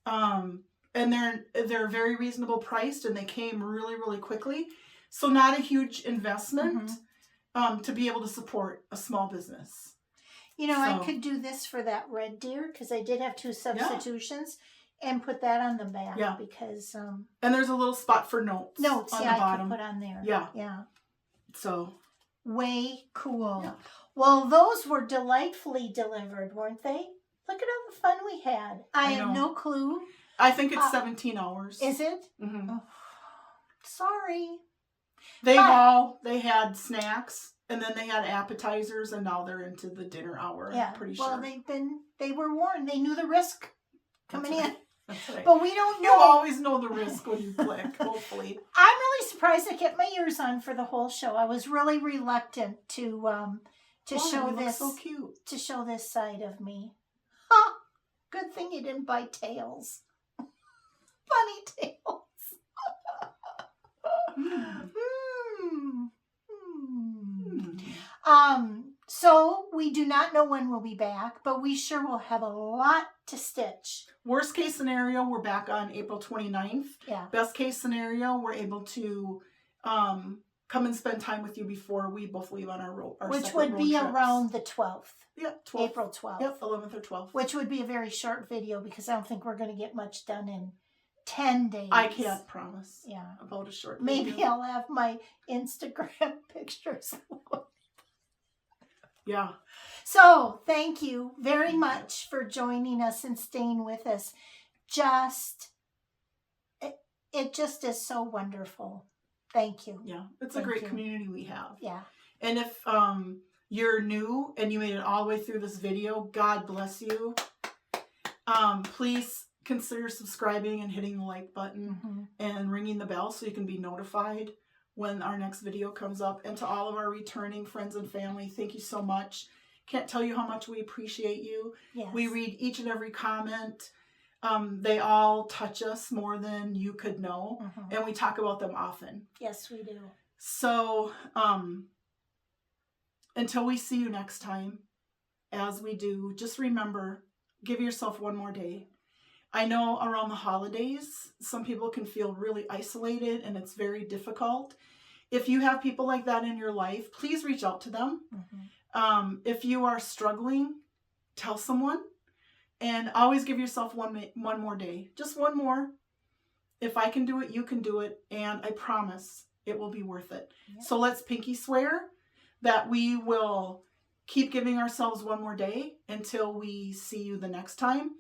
And they're very reasonable priced, and they came really, really quickly. So not a huge investment to be able to support a small business. You know, I could do this for that red deer because I did have 2 substitutions and put that on the back because and there's a little spot for notes. On the I bottom. could put on there. Yeah. Yeah. So way cool. Yeah. Well, those were delightfully delivered, weren't they? Look at all the fun we had. I have no clue. I think it's 17 hours. Is it? Mm-hmm. Oh, sorry. They had snacks, and then they had appetizers, and now they're into the dinner hour. Yeah. I'm pretty sure. Well, they were warned. They knew the risk coming in. That's right. But we don't know. You always know the risk when you click, hopefully. I'm really surprised I kept my ears on for the whole show. I was really reluctant to show this. So cute. To show this side of me. Huh. Good thing you didn't buy tails. Funny tails. So we do not know when we'll be back, but we sure will have a lot to stitch. Worst case scenario, we're back on April 29th. Yeah. Best case scenario, we're able to come and spend time with you before we both leave on our which would be trips. Around the 12th. Yeah, 12th. April 12th. Yep, 11th or 12th. Which would be a very short video because I don't think we're going to get much done in 10 days. I can't promise. Yeah. About a short video. Maybe I'll have my Instagram pictures. Yeah. So, thank you very much for joining us and staying with us. It just is so wonderful. Thank you. Yeah. It's a great community we have. Yeah. And if you're new and you made it all the way through this video, God bless you. Please consider subscribing and hitting the like button and ringing the bell so you can be notified when our next video comes up. And to all of our returning friends and family, thank you so much. Can't tell you how much we appreciate you. Yes. We read each and every comment. They all touch us more than you could know, and we talk about them often. Yes, we do. So, until we see you next time, as we do, just remember, give yourself one more day. I know around the holidays, some people can feel really isolated and it's very difficult. If you have people like that in your life, please reach out to them. If you are struggling, tell someone, and always give yourself one more day. Just one more. If I can do it, you can do it, and I promise it will be worth it. Yep. So let's pinky swear that we will keep giving ourselves one more day until we see you the next time.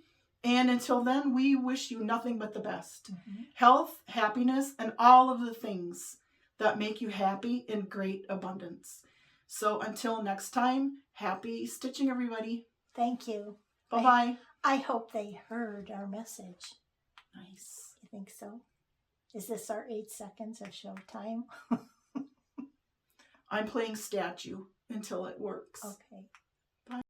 And until then, we wish you nothing but the best. Health, happiness, and all of the things that make you happy in great abundance. So until next time, happy stitching, everybody. Thank you. Bye-bye. I hope they heard our message. Nice. You think so? Is this our 8 seconds of show time? I'm playing statue until it works. Okay.